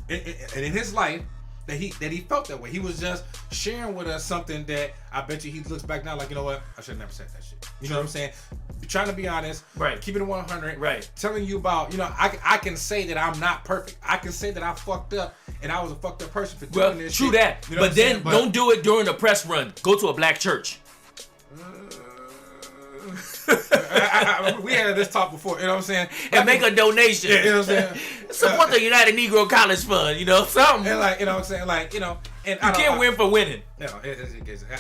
in his life that he felt that way. He was just sharing with us something that I bet you he looks back now like, you know what, I should have never said that shit. You know what I'm saying? Trying to be honest, right? Keeping it 100, right? Telling you about, you know, I can say that I'm not perfect. I can say that I fucked up and I was a fucked up person for doing this. True shit. that. You know but then don't do it during the press run. Go to a black church. We had this talk before, you know what I'm saying? And make a donation. Yeah, you know what I'm saying? Support the United Negro College Fund, you know, something. And like, you know what I'm saying? Like, you know, You can't win for winning. No,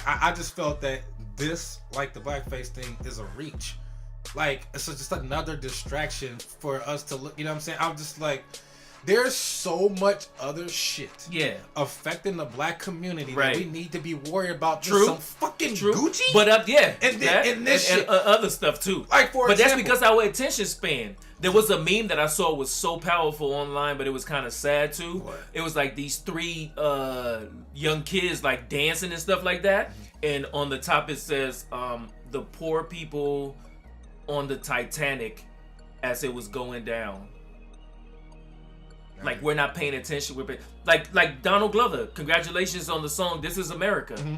I just felt that this, like the blackface thing, is a reach. Like, it's just another distraction for us to look. You know what I'm saying? I'm just like, there's so much other shit affecting the black community that we need to be worried about. Just some fucking Gucci. But and this shit. And other stuff too. Like, for but example, that's because our attention span. There was a meme that I saw was so powerful online, but it was kind of sad too. What? It was like these 3 young kids like dancing and stuff like that, and on the top it says the poor people on the Titanic as it was going down. Like, we're not paying attention. Like Donald Glover. Congratulations on the song "This Is America." Mm-hmm.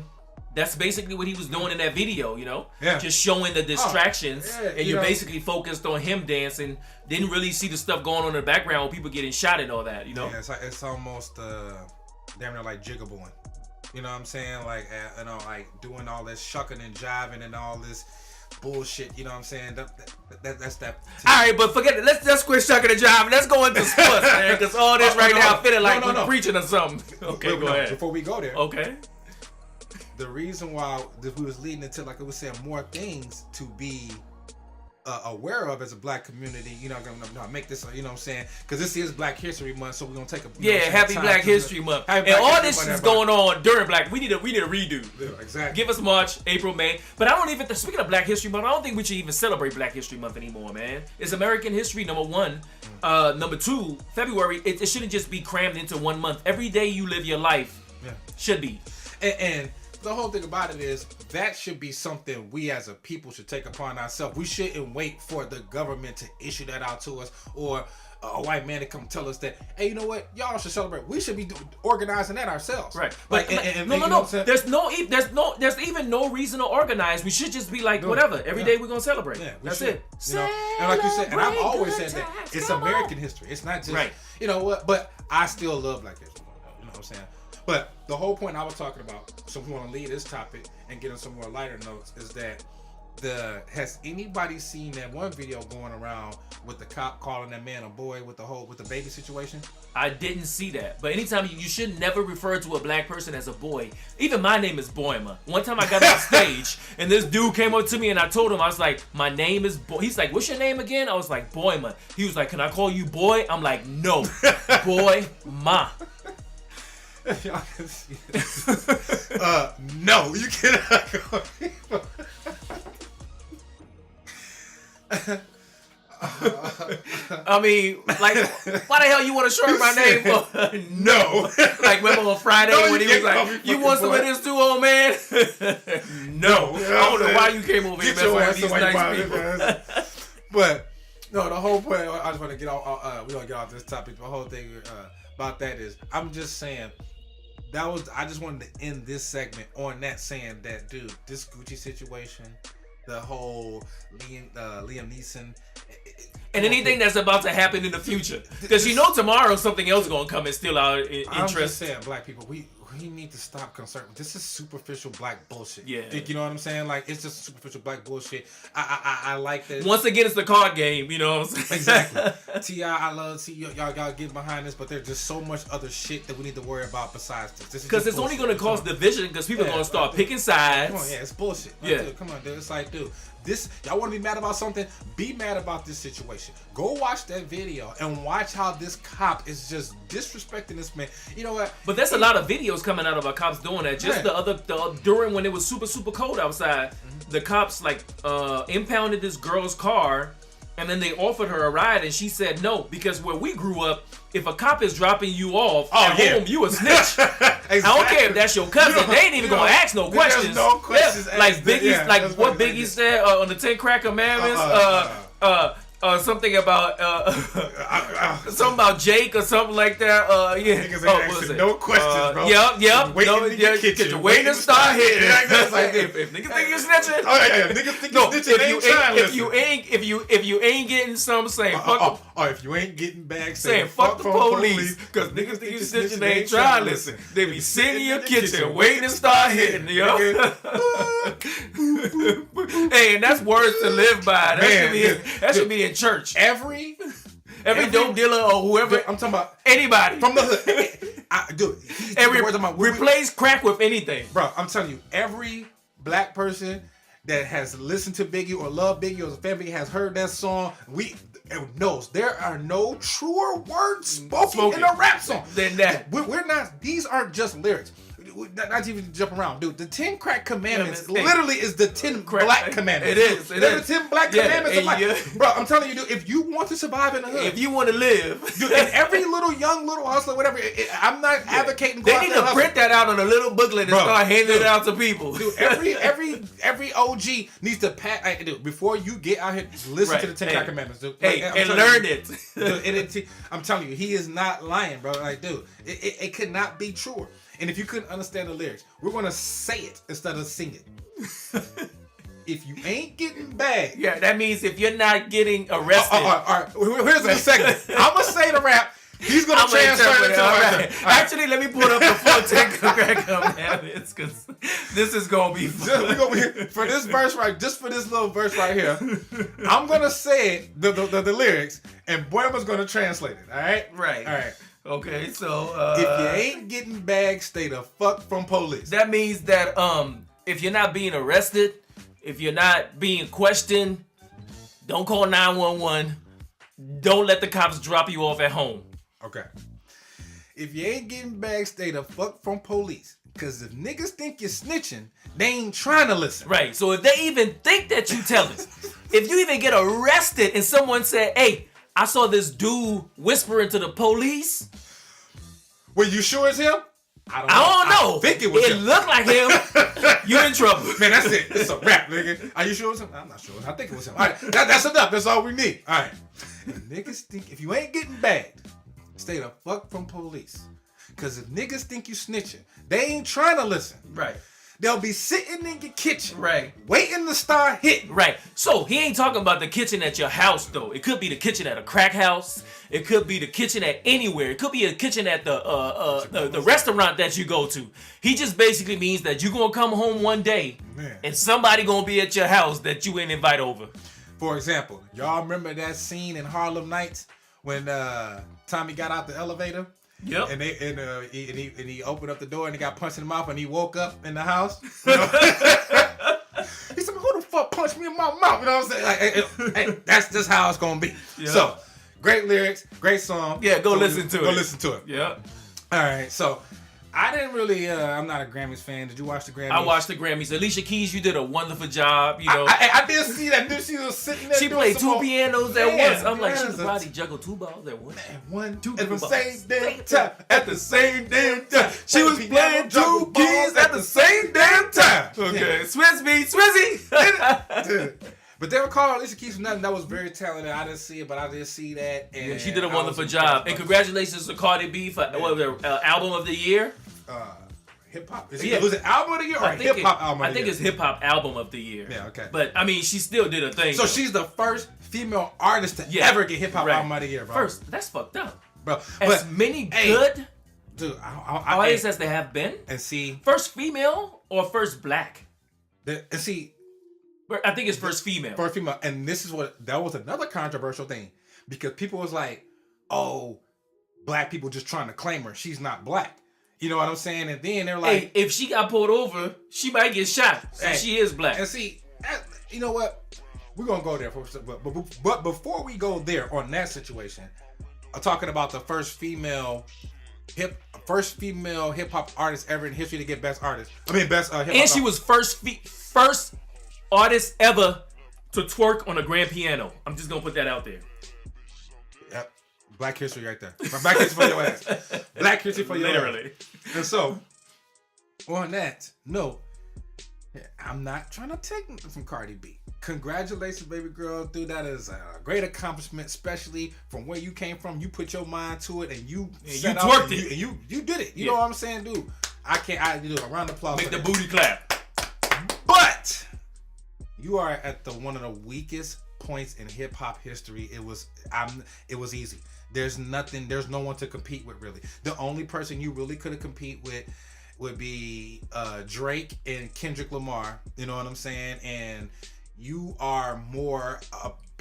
That's basically what he was doing in that video, you know? Yeah. Just showing the distractions, and you're basically focused on him dancing. Didn't really see the stuff going on in the background with people getting shot and all that, you know? Yeah, it's almost damn near like jigabooing. You know what I'm saying? Like, you know, like doing all this shucking and jiving and all this bullshit. You know what I'm saying? That's that. All right, but forget it. Let's quit shucking and jiving. Let's go into sports, man, because all this now feeling like we're preaching or something. Okay, go ahead. Before we go there. Okay. The reason why we was leading into, like I was saying, more things to be aware of as a black community, you know, I'm gonna make this, you know what I'm saying, because this is Black History Month, so we're gonna take a happy Black History Month, and all this is going on during Black. We need a redo. Yeah, exactly. Give us March, April, May, but I don't even. Speaking of Black History Month, I don't think we should even celebrate Black History Month anymore, man. It's American history, number 1. Number 2, February. It shouldn't just be crammed into 1 month. Every day you live your life should be. And the whole thing about it is that should be something we as a people should take upon ourselves. We shouldn't wait for the government to issue that out to us, or a white man to come tell us that, hey, you know what, y'all should celebrate. We should be organizing that ourselves. Right. Like, no. There's even no reason to organize. We should just be like, whatever. Every day we're gonna celebrate. Yeah, that's it. You know, and like you said, and I've always said that it's American history. It's not just you know what. But I still love Black History. You know what I'm saying? But the whole point I was talking about, so we want to leave this topic and get on some more lighter notes, is that has anybody seen that one video going around with the cop calling that man a boy with the baby situation? I didn't see that. But anytime you should never refer to a black person as a boy. Even my name is Boyma. One time I got on stage and this dude came up to me and I told him, I was like, my name is Boy. He's like, what's your name again? I was like, Boyma. He was like, can I call you boy? I'm like, no. Boy Ma. Y'all can see this. No, you cannot. I mean, like, why the hell you want to shorten my name for? No. Like, remember on Friday when he was like, you want some of this too, old man? No. I don't know why you came over here messing with these nice people. But, no, the whole point, I just want to get off, we don't get off this topic. The whole thing about that is, I'm just saying, I just wanted to end this segment on that, saying that, dude, this Gucci situation, the whole Liam Neeson, and anything that's about to happen in the future, because you know tomorrow something else is gonna come and steal our interest. I'm just saying, black people, we need to stop conservative. This is superficial black bullshit. Yeah, you know what I'm saying? Like, it's just superficial black bullshit. I like that. Once again, it's the card game. You know what I'm saying? Exactly. T.I., I love to see y'all get behind this, but there's just so much other shit that we need to worry about besides this. Because it's only going to cause division, because people are going to start picking sides. Come on, it's bullshit. Like, dude, come on, dude. It's like, dude, y'all want to be mad about something? Be mad about this situation. Go watch that video and watch how this cop is just disrespecting this man. You know what? But there's a lot of videos coming out of our cops doing that. Just during when it was super, super cold outside, the cops like impounded this girl's car, and then they offered her a ride, and she said no, because where we grew up, if a cop is dropping you off at home, you a snitch. Exactly. I don't care if that's your cousin. They ain't even gonna ask no questions. No questions. Like Biggie's, what Biggie said on the 10 Crack Commandments. Something about something about Jake or something like that. Niggas ain't asking no questions, bro. Yep. Waiting to start hitting. Like, if niggas think you're snitching, niggas think you're snitching. If you ain't getting some, saying fuck. Or if you ain't getting back, saying fuck the police, because niggas think you snitching, they ain't trying to listen. They be sitting in your kitchen waiting to start hitting, yo. Hey, and that's words to live by. That should be in church. Every Every dope dealer or whoever. I'm talking about anybody from the hood. Dude, replace crack with anything. Bro, I'm telling you, every black person that has listened to Biggie or loved Biggie or the family has heard that song, knows there are no truer words spoken in a rap song than that. We're not, these aren't just lyrics. Not even jump around, dude. The 10 crack commandments literally is the 10 black commandments. It is. They're the 10 black commandments of life. Bro, I'm telling you, dude, if you want to survive in the hood, if you want to live, dude, and every little young hustler, whatever, I'm not advocating. They need to print that out on a little booklet and start handing it out to people. Dude, every OG needs to pack. Dude, before you get out here, listen to the 10 crack commandments, dude. And learn it. Dude, I'm telling you, he is not lying, bro. Like, dude, it could not be truer. And if you couldn't understand the lyrics, we're gonna say it instead of sing it. If you ain't getting bagged, that means if you're not getting arrested. All right. Here's the segment. I'm gonna say the rap. He's gonna transfer it to the rap. Actually, let me pull up the full 10 crack commandments because this is gonna be fun. We're gonna be, for this verse just for this little verse right here. I'm gonna say the lyrics, and Boyma's gonna translate it. All right. Right. All right. Okay, so if you ain't getting bagged, stay the fuck from police. That means that if you're not being arrested, if you're not being questioned, don't call 911. Don't let the cops drop you off at home. Okay. If you ain't getting bagged, stay the fuck from police. Cause if niggas think you're snitching, they ain't trying to listen. Right. So if they even think that you telling, if you even get arrested and someone said, "Hey, I saw this dude whispering to the police." Well, you sure it's him? I don't know. I think it was him. It looked like him. You in trouble. Man, that's it. It's a rap, nigga. Are you sure it was him? I'm not sure. I think it was him. All right, that's enough. That's all we need. All right. If niggas think, if you ain't getting bagged, stay the fuck from police. Because if niggas think you snitching, they ain't trying to listen. Right. They'll be sitting in your kitchen, right, waiting to start hitting. Right. So he ain't talking about the kitchen at your house, though. It could be the kitchen at a crack house. It could be the kitchen at anywhere. It could be a kitchen at the restaurant that you go to. He just basically means that you gonna come home one day and somebody gonna be at your house that you ain't invite over. For example, y'all remember that scene in Harlem Nights when Tommy got out the elevator? Yep. And he opened up the door and he got punched in the mouth and he woke up in the house. You know? He said, "Who the fuck punched me in my mouth?" You know what I'm saying? Like, that's just how it's gonna be. Yep. So, great lyrics, great song. Yeah, go listen to it. Go listen to it. Yeah. All right. So, I didn't really. I'm not a Grammys fan. Did you watch the Grammys? I watched the Grammys. Alicia Keys, you did a wonderful job. You know, I did see that. She was sitting there. She played two pianos at once. I'm like, she could a- probably juggle two balls at once. One, two, Two at the balls. same damn time. At the same damn time. She was playing two keys at the same damn time. Okay, Swizzy. But they were calling Alicia Keys for nothing. That was very talented. I didn't see it, but I did see that. And Yeah, she did a wonderful job. And congratulations to Cardi B for album of the year. Hip hop. Was it album of the year or hip hop album of the year? I think it's hip hop album of the year. Yeah, okay. But I mean, she still did a thing. So she's the first female artist to ever get hip hop album of the year, bro. First, that's fucked up. Bro. As many good dude, artists as there have been. And see, first female or first black? And see, I think it's first female. First female. And this is that was another controversial thing. Because people was like, oh, black people just trying to claim her. She's not black. You know what I'm saying? And then they're like, hey, if she got pulled over, she might get shot. So she is black. And see, you know what? We're gonna go there but before we go there on that situation, I'm talking about the first female hip hop artist ever in history to get best artist. I mean best hip hop. And she was first artist ever to twerk on a grand piano. I'm just gonna put that out there. Yep. Black history right there. Black history for your ass. Black history for your ass. Literally. And so, on that note, I'm not trying to take nothing from Cardi B. Congratulations, baby girl. Dude, that is a great accomplishment, especially from where you came from. You put your mind to it and you twerked it. And you did it. You know what I'm sayn, dude? I do a round of applause. Make the booty clap. But you are at one of the weakest points in hip hop history. It was easy. There's no one to compete with really. The only person you really could have compete with would be Drake and Kendrick Lamar. You know what I'm saying? And you are more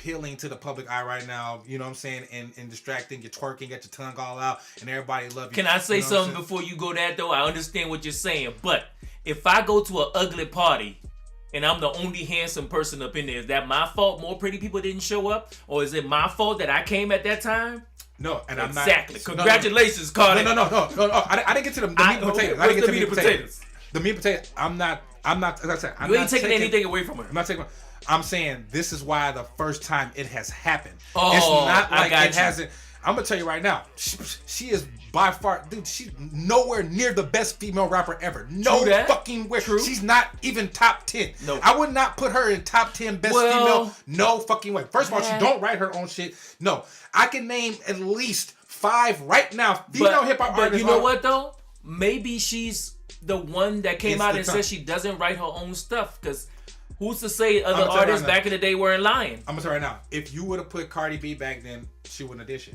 appealing to the public eye right now. You know what I'm saying? And distracting. You're twerking, got your tongue all out, and everybody love you. Can I say you know something before you go that though? I understand what you're saying, but if I go to an ugly party and I'm the only handsome person up in there, is that my fault more pretty people didn't show up? Or is it my fault that I came at that time? No, and I'm not. Exactly. Congratulations, Carter. No. I didn't get to the meat and potatoes. I didn't get to the meat and potatoes. The meat and potatoes. I'm not. As I said, You ain't taking anything away from her. I'm not taking. I'm saying this is why the first time it has happened. Oh, it's not like it you. hasn't. I'm gonna tell you right now. She is by far, dude. She's nowhere near the best female rapper ever. No fucking where. True. She's not even top 10. No. I would not put her in top 10 best female. No fucking way. First of all, she don't write her own shit. No, I can name at least 5 right now. Female hip hop artists. But you know what though? Maybe she's the one that came out and said she doesn't write her own stuff. Because who's to say other artists back in the day weren't lying? I'm gonna tell you right now. If you would have put Cardi B back then, she wouldn't have did shit.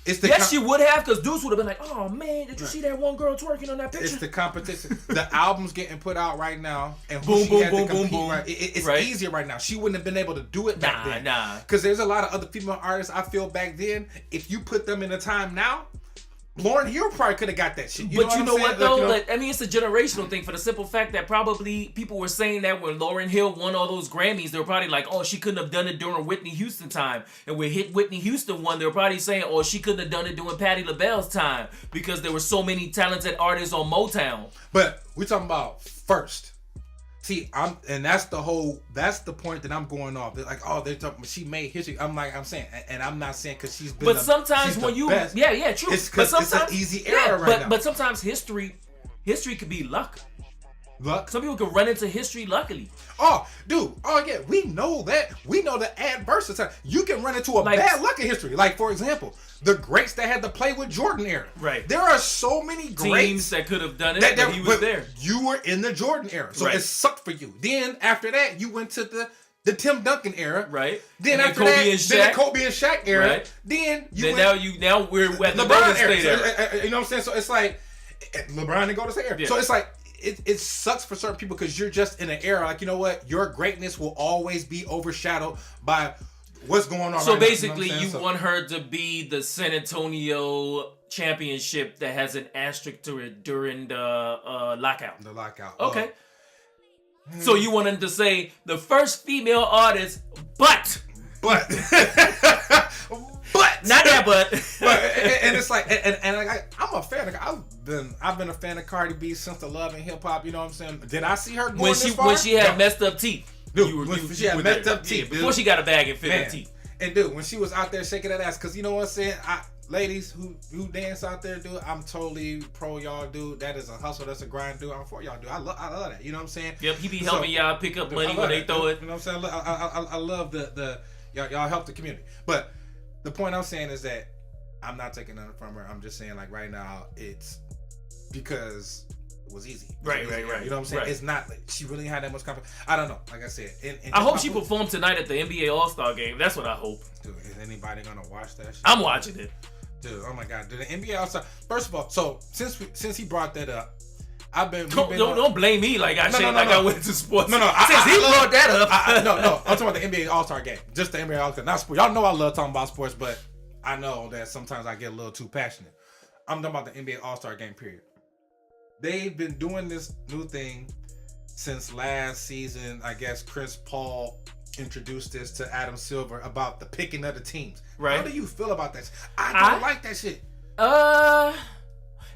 Yes, she would have, because dudes would have been like, "Oh man, did you see that one girl twerking on that picture?" It's the competition. The album's getting put out right now, and boom, boom. Right, it's easier right now. She wouldn't have been able to do it back then. Nah. Because there's a lot of other female artists I feel back then. If you put them in the time now, Lauryn Hill probably could have got that shit. But you know what though? Like, I mean, it's a generational thing for the simple fact that probably people were saying that when Lauryn Hill won all those Grammys, they were probably like, "Oh, she couldn't have done it during Whitney Houston time." And when Whitney Houston won, they were probably saying, "Oh, she couldn't have done it during Patti LaBelle's time," because there were so many talented artists on Motown. But we're talking about first. See, that's the point that I'm going off. They're like, oh, they're talking, she made history. I'm saying, and I'm not saying because she's been. But sometimes when you, best. yeah, true. It's because it's an easy era right now. But sometimes history could be luck. Luck. Some people can run into history luckily. Oh, dude. Oh, yeah. We know that. We know the adverse time. You can run into a bad luck in history. Like, for example, the greats that had to play with Jordan era. Right. There are so many greats teams that could have done it, but he was there. You were in the Jordan era, so it sucked for you. Then after that, you went to the Tim Duncan era. Right. Then after Kobe that, and Shaq. then the Kobe and Shaq era. Right. Then now we're at the LeBron era. So, you know what I'm saying? So it's like LeBron and Golden State era. Yeah. So it's like it sucks for certain people because you're just in an era like, you know what, your greatness will always be overshadowed by what's going on. So right basically, now, you know want her to be the San Antonio championship that has an asterisk to it during the lockout. The lockout. Okay. So you want him to say the first female artist, but not that, but and it's like, and I'm a fan. I've been a fan of Cardi B since the Love and Hip Hop. You know what I'm saying? Did I see her going this far? When she had messed up teeth? Dude, she had messed up teeth before she got a bag and filled teeth. And dude, when she was out there shaking that ass, because you know what I'm saying, ladies who dance out there, dude, I'm totally pro y'all, dude. That is a hustle, that's a grind, dude. I'm for y'all, dude. I love that. You know what I'm saying? Yep, he be helping y'all pick up money when they throw it. You know what I'm saying? I love the y'all help the community. But the point I'm saying is that I'm not taking nothing from her. I'm just saying, like, right now, it's because it was easy. Right. You know what I'm saying? Right. It's not like she really had that much confidence. I don't know. Like I said, I hope she performed tonight at the NBA Allstar game. That's what I hope. Dude, is anybody gonna watch that shit? I'm watching it. Dude, oh my god. Dude, the NBA Allstar. First of all, so since he brought that up, don't blame me like I went to sports. No. Since he brought that up. No. I'm talking about the NBA All-Star game. Just the NBA All-Star. Not sports. Y'all know I love talking about sports, but I know that sometimes I get a little too passionate. I'm talking about the NBA All-Star game, period. They've been doing this new thing since last season. I guess Chris Paul introduced this to Adam Silver about the picking of the teams. Right. How do you feel about that? I don't like that shit.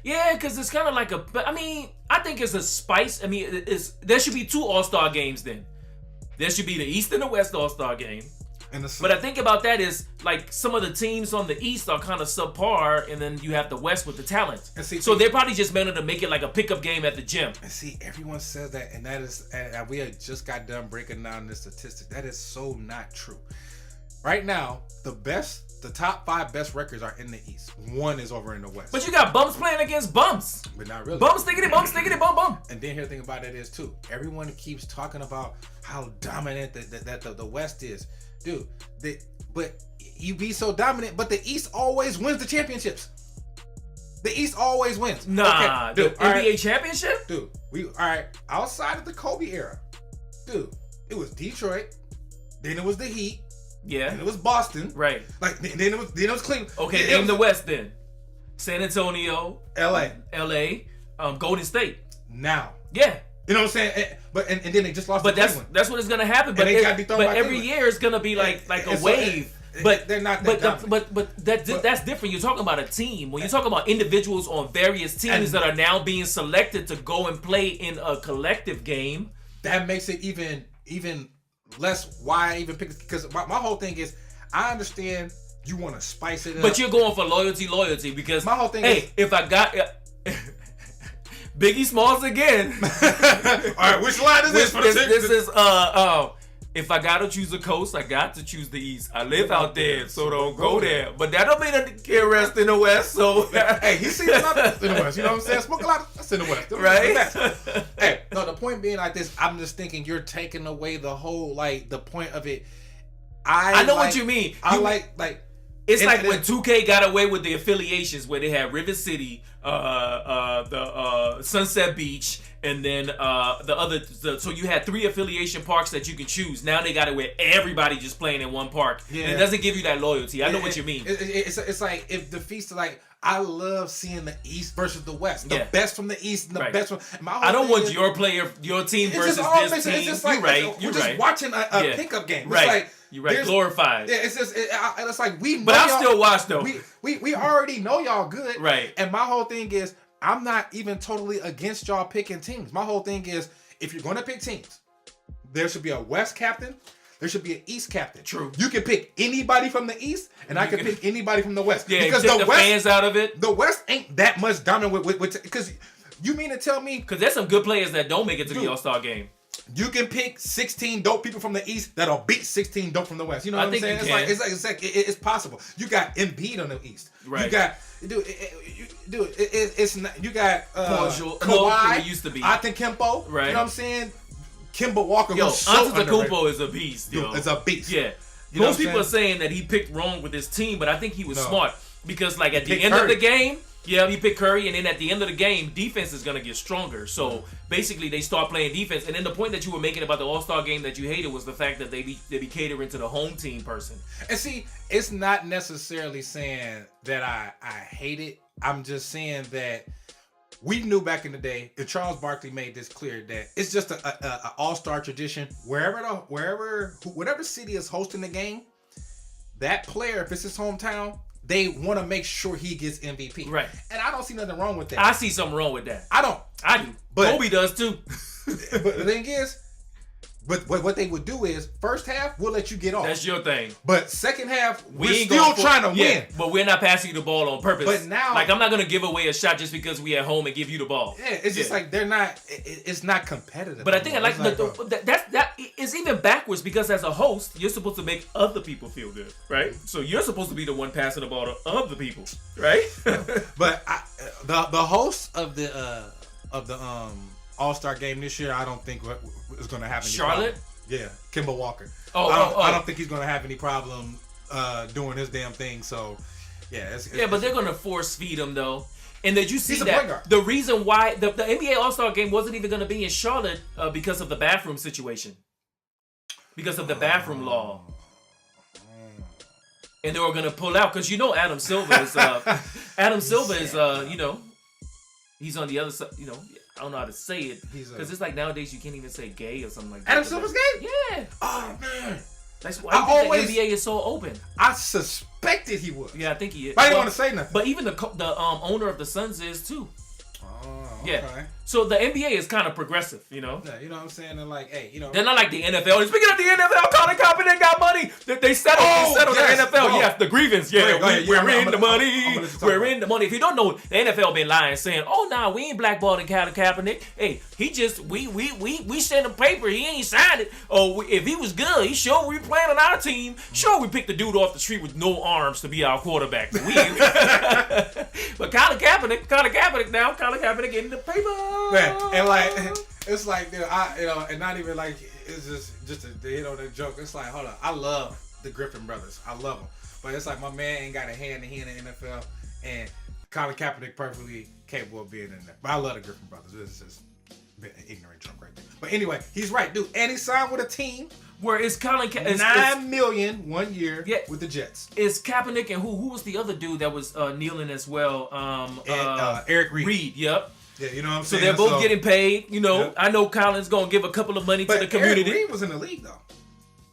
Yeah, because it's kind of like I think it's a spice. I mean, there should be 2 All-Star games then. There should be the East and the West All-Star game. But I think about that is, like, some of the teams on the East are kind of subpar, and then you have the West with the talent. So they probably just meant to make it like a pickup game at the gym. And see, everyone says that, and that is, and we had just got done breaking down this statistic. That is so not true. Right now, the top 5 best records are in the East. 1 is over in the West. But you got bums playing against bums. But not really. Bums stickity, bum, bum. And then here the thing about it is, too, everyone keeps talking about how dominant the West is. Dude, but you be so dominant, but the East always wins the championships. The East always wins. Nah, okay, dude, the NBA championship? Dude, outside of the Kobe era, dude, it was Detroit, then it was the Heat, Yeah. And it was Boston. Right. Like then it was Cleveland. Okay, name the West then. San Antonio, LA, Golden State. Now. Yeah. You know what I'm saying? But and then they just lost. But to Cleveland. that's what is gonna happen. But, they got dethroned by every Cleveland. year it's gonna be like a wave. But they're not that dominant. but that's different. You're talking about a team. When you're talking about individuals on various teams that are now being selected to go and play in a collective game, that makes it even less why I even pick. Because my whole thing is, I understand you want to spice it up, but you're going for loyalty because my whole thing is, if I got Biggie Smalls again. All right, which line is this? This is if I gotta choose a coast, I got to choose the East. I live out there, so don't go there. But that don't mean I can't rest in the West. So hey, he sees a lot in the West. You know what I'm saying? Smoke a lot. That's in the West, right? Hey, no. The point being like this, I'm just thinking you're taking away the whole the point of it. I know what you mean. It's like when 2K got away with the affiliations where they had River City, the Sunset Beach, and then the other. So you had 3 affiliation parks that you could choose. Now they got it where everybody just playing in one park. Yeah. And it doesn't give you that loyalty. I know what you mean. It's like if the feast like. I love seeing the East versus the West. The best from the East and the best from... I don't want your team versus this team. It's just like, you're just watching a pickup game. It's like... You're right, glorified. Yeah, it's just... it's like we know but I'll still watch, though. We already know y'all good. Right. And my whole thing is, I'm not even totally against y'all picking teams. My whole thing is, if you're going to pick teams, there should be a West captain. There should be an East captain. True. You can pick anybody from the East, and I can pick anybody from the West. Yeah, because the West, fans out of it. The West ain't that much dominant with because you mean to tell me? Because there's some good players that don't make it to the All-Star game. You can pick 16 dope people from the East that'll beat 16 dope from the West. You know what I'm saying? It's possible. You got Embiid on the East. Right. You got it's not, you got Kawhi. It used to be. Antetokounmpo. Right. You know what I'm saying? Kimba Walker. Yo, Antetokounmpo is a beast. Yo. It's a beast. Yeah. Most people are saying that he picked wrong with his team, but I think he was smart because, like, at the end of the game, he picked Curry, and then at the end of the game, defense is gonna get stronger. So basically, they start playing defense. And then the point that you were making about the All-Star game that you hated was the fact that they be catering to the home team person. And see, it's not necessarily saying that I hate it. I'm just saying that. We knew back in the day, and Charles Barkley made this clear, that it's just a all-star tradition. Whatever city is hosting the game, that player, if it's his hometown, they want to make sure he gets MVP. Right. And I don't see nothing wrong with that. I see something wrong with that. I don't. I do. But Kobe does too. But the thing is, but what they would do is, first half, we'll let you get off. That's your thing. But second half, we're still trying to win. But we're not passing you the ball on purpose. But now... Like, I'm not going to give away a shot just because we at home and give you the ball. Yeah, it's just like they're not... It's not competitive. But I think that is even backwards because as a host, you're supposed to make other people feel good, right? So you're supposed to be the one passing the ball to other people, right? But the host of the All-Star game this year, I don't think is going to have any Charlotte? problem. Yeah, Kimba Walker. I don't think he's going to have any problem doing his damn thing. So, yeah. But they're going to force feed him, though. And did you see he's that the reason why the NBA All-Star game wasn't even going to be in Charlotte because of the bathroom situation? Because of the bathroom law. And they were going to pull out because Adam Silver is he's on the other side, I don't know how to say it because it's like nowadays you can't even say gay or something like that. Adam Silver's gay? Yeah. Oh man, that's why I think the NBA is so open. I suspected he was. Yeah, I think he is. But I didn't want to say nothing. But even the owner of the Suns is too. Oh, yeah. Okay. So the NBA is kind of progressive, Yeah, you know what I'm saying? They're like, hey, they're not like the NFL. And speaking of the NFL, Colin Kaepernick got money. They settled the NFL. Yes, the grievance. Yeah, we're in the money. We're in the money. If you don't know, the NFL been lying, saying, "Oh, nah, we ain't blackballing Colin Kaepernick. Hey, he just we sent him paper. He ain't signed it. Oh, if he was good, he sure we playing on our team. Sure, we picked the dude off the street with no arms to be our quarterback. But Colin Kaepernick now. Colin Kaepernick getting the paper." Man, and like it's like and not even like it's just to hit on that joke. It's like, hold on, I love the Griffin brothers, I love them, but it's like my man ain't got a hand in the NFL, and Colin Kaepernick perfectly capable of being in there. But I love the Griffin brothers. It's just an ignorant joke right there. But anyway, he's right, dude, and he signed with a team Where it's Colin Kaepernick. $9 million 1 year with the Jets. It's Kaepernick and who was the other dude that was kneeling as well? Eric Reed. Yep. Yeah, you know what I'm So saying? they're both getting paid. You know, I know Colin's gonna give a couple of money to the community. Eric Reed was in the league though.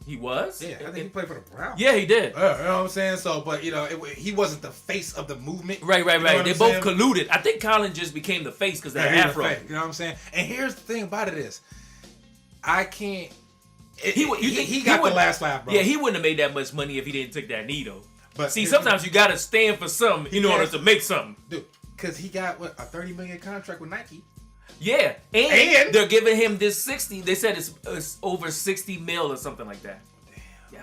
He was? Yeah, I think he played for the Browns. Yeah, he did. You know what I'm saying? So, but you know, he wasn't the face of the movement. Right. You know They both colluded. I think Colin just became the face because they're Afro. You know what I'm saying? And here's the thing about it is, I can't. He got the last laugh, bro. Yeah, he wouldn't have made that much money if he didn't take that knee though. But see, sometimes you gotta stand for something in order to make something. Dude, because he got a $30 million contract with Nike. Yeah, and they're giving him this 60. They said it's over 60 mil or something like that. Damn. Yeah.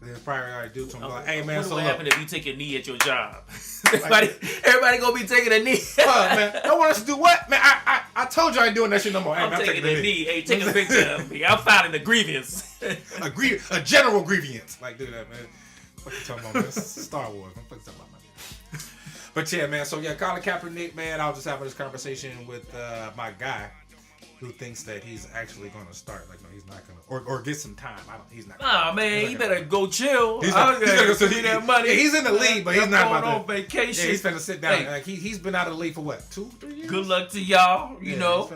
They probably already do to him like, hey man, what happen if you take a knee at your job? everybody gonna be taking a knee. Man, don't want us to do what? Man, I told you I ain't doing that shit no more. Hey, I'm taking a knee. Hey, take a picture of me. I'm filing a grievance. a general grievance. Like, do that, man. What you talking about, man? Star Wars. What you talking about, man? But yeah, man. So yeah, Colin Kaepernick, man. I was just having this conversation with my guy, who thinks that he's actually going to start. Like, no, he's not going to, or get some time. He's not. Nah, man, he better go chill. He's not going to see that money. Yeah, he's in the league, but he's not going about on vacation. Yeah, he's finna sit down. Like, he's been out of the league for what, 2-3 years? Good luck to y'all. You know,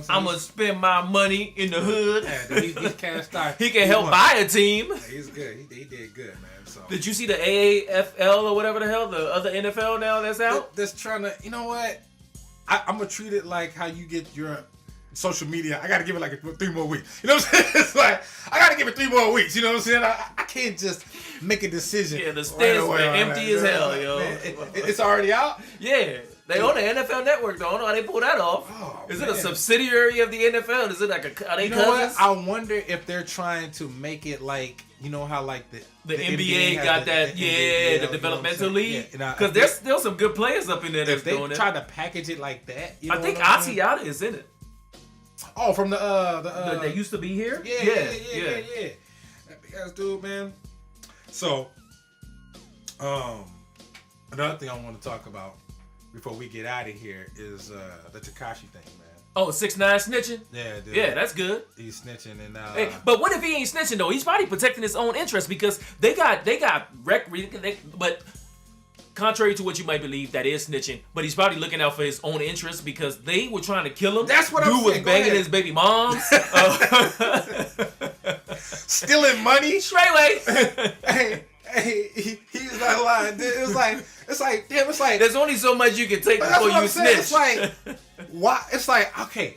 I'm gonna spend my money in the hood. Yeah, he's cashed out. He can help buy a team. Yeah, he's good. He did good, man. So. Did you see the AAFL or whatever the hell, the other NFL now that's out? That's trying to, you know what? I'm gonna treat it like how you get your social media. I gotta give it like 3 more weeks. You know what I'm saying? It's like I gotta give it 3 more weeks. You know what I'm saying? I can't just make a decision. Yeah, the stands are empty as hell, yo. Man, it's already out. Yeah. They own the NFL Network, though. I don't know how they pull that off. Oh, is it a subsidiary of the NFL? Is it like are they cousins? What? I wonder if they're trying to make it like, you know how like the NBA got that, the developmental league. Because there's still some good players up in there that's doing it. If they try to package it like that, I think Asiata is in it. Oh, from the that used to be here. Yeah. That big ass dude, man. So, another thing I want to talk about before we get out of here is the Tekashi thing, man. Oh, 6ix9ine snitching? Yeah, dude. Yeah, that's good. He's snitching and hey, but what if he ain't snitching though? He's probably protecting his own interest because they got but contrary to what you might believe, that is snitching. But he's probably looking out for his own interest because they were trying to kill him. That's what I'm saying. Dude was banging his baby moms. Stealing money. Straightway. Hey, he's not lying, dude. It's like, damn, it's like there's only so much you can take before you snitch. It's like, why? It's like, okay,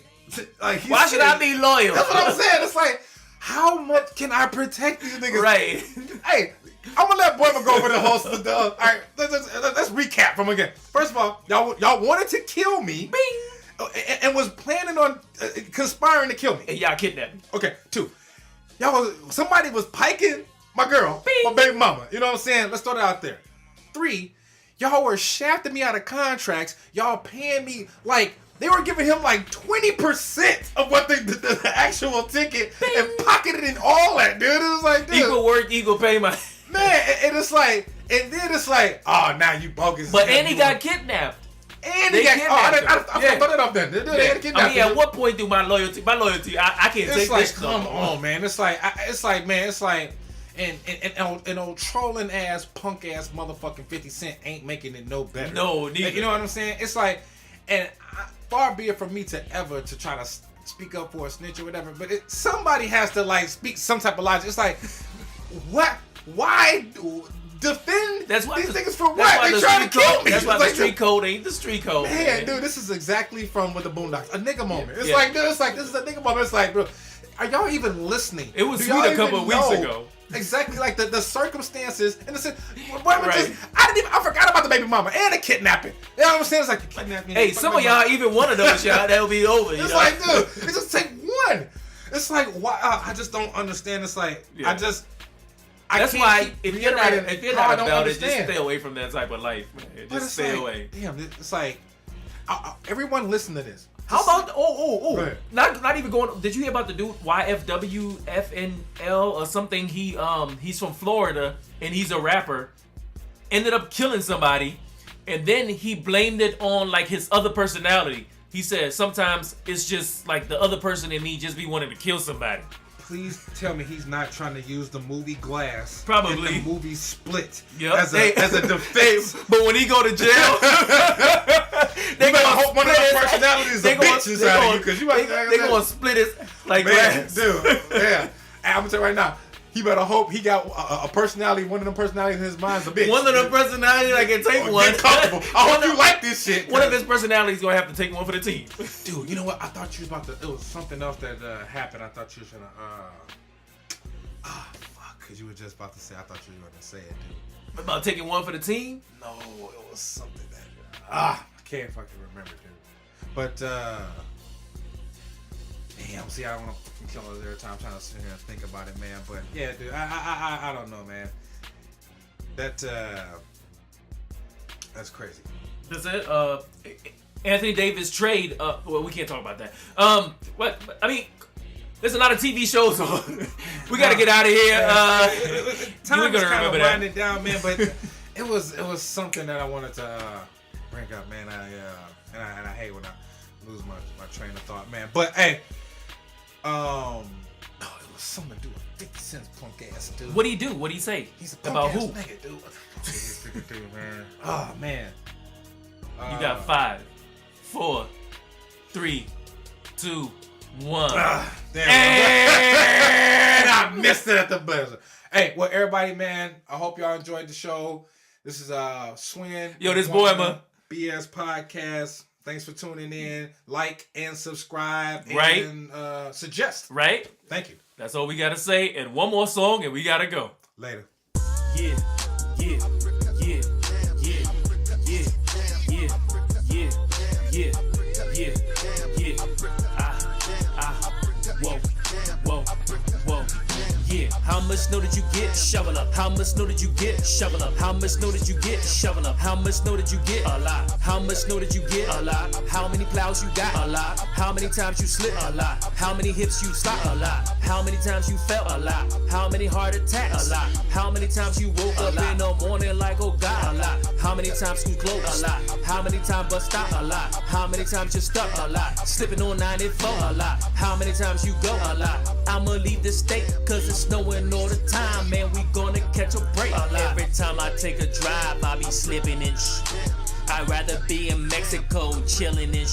like why should I be loyal? That's what I'm saying. It's like, how much can I protect these niggas? Right. Hey, I'm gonna let Boyman go over the host of the. All right, let's recap from again. First of all, y'all wanted to kill me, Bing, and was planning on conspiring to kill me. And y'all kidnapped me. Okay, 2, somebody was piking my girl, Bing. my baby mama. You know what I'm saying? Let's throw that out there. 3, y'all were shafting me out of contracts. Y'all paying me like they were giving him like 20% of what the actual ticket Bing. And pocketing all that, dude. It was like, dude, equal work, equal payment. Man, and it's like, and then it's like, oh, now you bogus. But and he got kidnapped. And he got kidnapped. I thought it up then. I mean, at what point do my loyalty, I can't take like, this. Come on, man. It's like, and old trolling ass, punk ass motherfucking 50 Cent ain't making it no better. No, neither. You know what I'm saying? It's like, and far be it from me to ever to try to speak up for a snitch or whatever, but somebody has to like speak some type of logic. It's like, what? Why defend these niggas for what? They trying to kill me. That's why the street code ain't the street code. Man, dude, this is exactly from with the Boondocks. A nigga moment. It's like, dude, this is a nigga moment. It's like, bro, are y'all even listening? It was sweet a couple of weeks ago. Exactly, like the circumstances and I forgot about the baby mama and the kidnapping. You know what I'm saying? It's like the kidnapping. Hey, some of y'all, even one of those, y'all, that'll be over. It's like, dude, it just take one. It's like, why? I just don't understand. It's like, That's why if you're not about it, just stay away from that type of life, man. Just stay away. Damn, it's like everyone listen to this. How about not even going? Did you hear about the dude YFWFNL or something? He's from Florida and he's a rapper. Ended up killing somebody, and then he blamed it on like his other personality. He said sometimes it's just like the other person in me just be wanting to kill somebody. please tell me he's not trying to use the movie Glass. Probably. In the movie Split. Yep. As a defense. But when he go to jail, they gonna hope one of the personalities a bitch inside of you because you might. They gonna split his like man, Glass. dude. Yeah. I'm gonna tell you right now. He better hope he got a personality. One of them personalities in his mind's a bitch. One of them personalities I can take one. Get comfortable. I hope you like this shit. One of his personalities gonna have to take one for the team. Dude, you know what? I thought you was about to. It was something else that happened. I thought you was gonna. Fuck. Because you were just about to say. I thought you were gonna say it, dude. About taking one for the team? No, it was something that. I can't fucking remember, dude. But damn. See, I don't want to fucking kill us every time I'm trying to sit here and think about it, man. But yeah, dude. I don't know, man. That's crazy. That's it. Anthony Davis trade. Well, we can't talk about that. What? I mean, there's a lot of TV shows on. We gotta get out of here. Time is kind of winding down, man. But it was something that I wanted to bring up, man. And I hate when I lose my train of thought, man. But hey, it was something to do with 50 Cent's punk ass dude. What did he do? What did he say? He's a punk about ass who? nigga, dude. Dude, man. Oh man. You got 5, 4, 3, 2, 1. Damn. And I missed it at the buzzer. Hey, well, everybody, man, I hope y'all enjoyed the show. This is Swin. Yo, this boy, man. BS Podcast. Thanks for tuning in. Like and subscribe. Right. And suggest. Right? Thank you. That's all we gotta say. And one more song, and we gotta go. Later. Yeah, yeah, yeah, yeah, yeah, yeah, yeah, yeah, yeah, yeah. Whoa, whoa, whoa. Yeah. How much snow did you get? Shovel up. How much snow did you get? Shovel up. How much snow did you get? Shovel up. How much snow did you get? A lot. How much snow did you get? A lot. How many plows you got? A lot. How many times you slipped? A lot. How many hips you stopped? A lot. How many times you fell? A lot. How many heart attacks? A lot. How many times you woke up in the morning like, oh God? A lot. How many times you closed? A lot. How many times bus stop? A lot. How many times you stuck? A lot. Slipping on 94? A lot. How many times you go? A lot. I'ma leave the state cause it's snowing all the time, man. We gonna catch a break. Every time I take a drive, I be slipping and I'd rather be in Mexico chilling and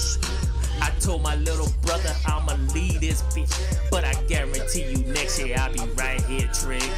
I told my little brother I'ma leave this bitch, but I guarantee you next year I'll be right here, Trick.